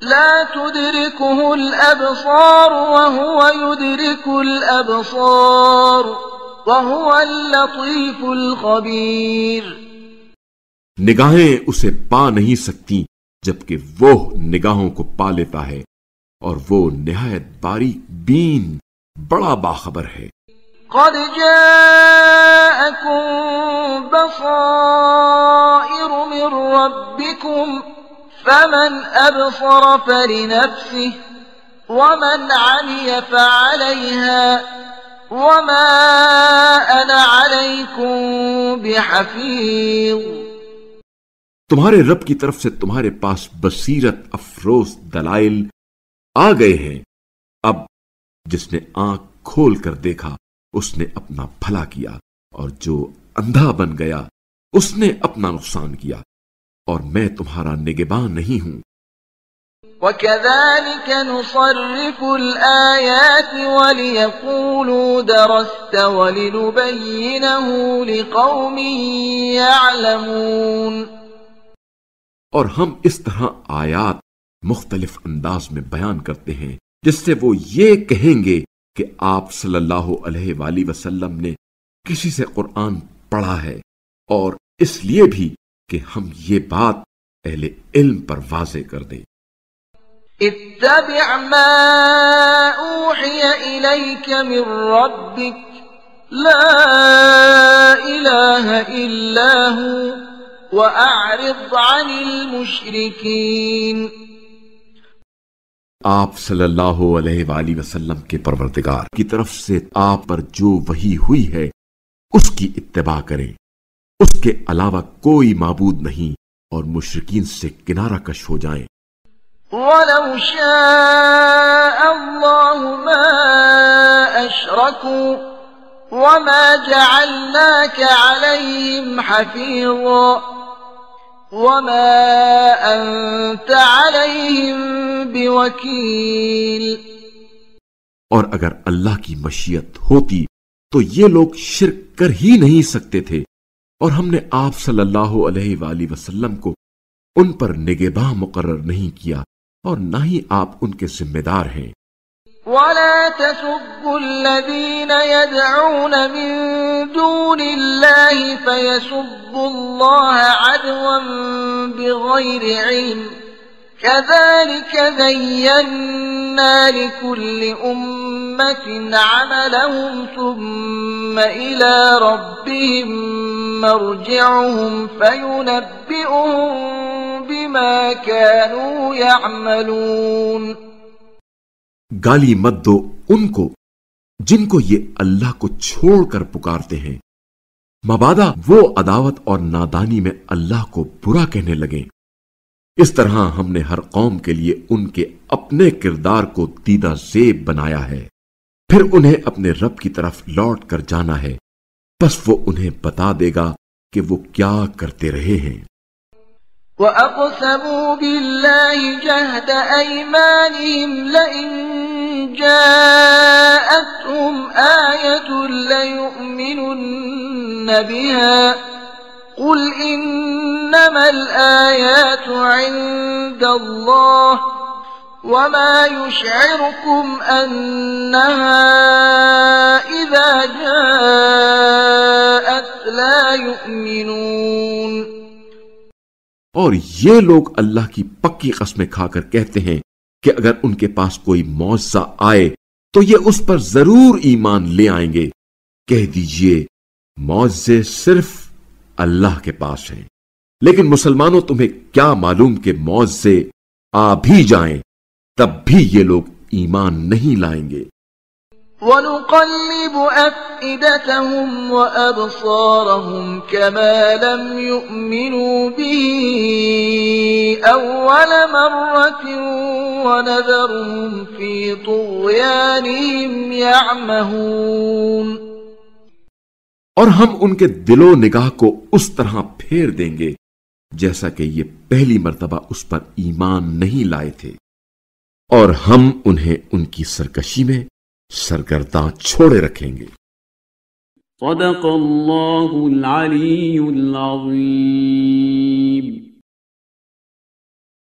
لا تدركه الأبصار وهو يدرك الأبصار وهو اللطيف الخبير۔ نگاہیں اسے پا نہیں سکتی جبکہ وہ نگاہوں کو پا لیتا ہے، اور وہ نہایت باریک بین بڑا باخبر ہے۔ قد جاءكم بصائر من ربكم فمن أبصر فلنفسه ومن عمي فعليها وما أنا عليكم بحفيظ۔ تمہارے رب کی طرف سے تمہارے پاس بصیرت افروز دلائل آ گئے ہیں، اب جس نے آنکھ کھول کر دیکھا اس نے اپنا بھلا کیا، اور جو اندھا بن گیا اس نے اپنا نقصان کیا، اور میں تمہارا نگہباں نہیں ہوں۔ وَكَذَلِكَ نُصَرِّفُ الْآيَاتِ وَلِيَقُولُوا دَرَسْتَ وَلِنُبَيِّنَهُ لِقَوْمٍ يَعْلَمُونَ، اور ہم اس طرح آیات مختلف انداز میں بیان کرتے ہیں جس سے وہ یہ کہیں گے کہ آپ صلی اللہ علیہ وآلہ وسلم نے کسی سے قرآن پڑھا ہے، اور اس لیے بھی کہ ہم یہ بات اہل علم پر واضح کر دیں۔ اتبع ما اوحی الیک من ربک لا الہ الا ہو واعرض عن المشرکین۔ آپ صلی اللہ علیہ وآلہ وسلم کے پروردگار کی طرف سے آپ پر جو وحی ہوئی ہے اس کی اتباع کریں، اس کے علاوہ کوئی معبود نہیں، اور مشرکین سے کنارہ کش ہو جائیں۔ وَلَوْ شَاءَ اللَّهُ مَا أَشْرَكُوا وَمَا جَعَلْنَاكَ عَلَيْهِمْ حَفِيظًا وَمَا أَنْتَ عَلَيْهِمْ بِوَكِيلٍ۔ اور اگر اللہ کی مشیت ہوتی تو یہ لوگ شرک کر ہی نہیں سکتے تھے، اور ہم نے آپ صلی اللہ علیہ وآلہ وسلم کو ان پر نگہباں مقرر نہیں کیا، اور نہ ہی آپ ان کے ذمہ دار ہیں۔ وَلَا تَسُبُّوا الَّذِينَ يَدْعُونَ مِن دُونِ اللَّهِ فَيَسُبُّوا اللَّهَ عَدْوًا بِغَيْرِ عِلْمٍ كَذَلِكَ زَيَّنَّا لِكُلِّ أُمَّةٍ عَمَلَهُمْ ثُمَّ إِلَى رَبِّهِمْ مَرْجِعُهُمْ فَيُنَبِّئُهُم بِمَا كَانُوا يَعْمَلُونَ۔ گالی مت دو ان کو جن کو یہ اللہ کو چھوڑ کر پکارتے ہیں، مبادا وہ عداوت اور نادانی میں اللہ کو برا کہنے لگیں۔ اس طرح ہم نے ہر قوم کے لیے ان کے اپنے کردار کو دیدہ زیب بنایا ہے، پھر انہیں اپنے رب کی طرف لوٹ کر جانا ہے، پس وہ انہیں بتا دے گا کہ وہ کیا کرتے رہے ہیں۔ وَأَقْسَمُوا بِاللَّهِ جَهْدَ أَيْمَانِهِمْ لَئِن جَاءَتْهُمْ آيَةٌ لَيُؤْمِنُنَّ بِهَا قُلْ إِنَّمَا الْآيَاتُ عِندَ اللَّهِ وَمَا يُشْعِرُكُمْ أَنَّهَا إِذَا جَاءَتْ لَا يُؤْمِنُونَ۔ اور یہ لوگ اللہ کی پکی قسمیں کھا کر کہتے ہیں کہ اگر ان کے پاس کوئی معجزہ آئے تو یہ اس پر ضرور ایمان لے آئیں گے۔ کہہ دیجئے معجزے صرف اللہ کے پاس ہیں، لیکن مسلمانوں تمہیں کیا معلوم کہ معجزے آ بھی جائیں تب بھی یہ لوگ ایمان نہیں لائیں گے۔ وَنُقَلِّبُ أَفْئِدَتَهُمْ وَأَبْصَارَهُمْ كَمَا لَمْ يُؤْمِنُوا بِهِ أَوَّلَ مَرَّةٍ وَنَذَرُهُمْ فِي طُغْيَانِهِمْ يَعْمَهُونَ۔ اور ہم ان کے دل و نگاہ کو اس طرح پھیر دیں گے جیسا کہ یہ پہلی مرتبہ اس پر ایمان نہیں لائے تھے، اور ہم انہیں ان کی سرکشی میں سرگرداں چھوڑے رکھیں گے۔ صدق اللہ العلی العظیم۔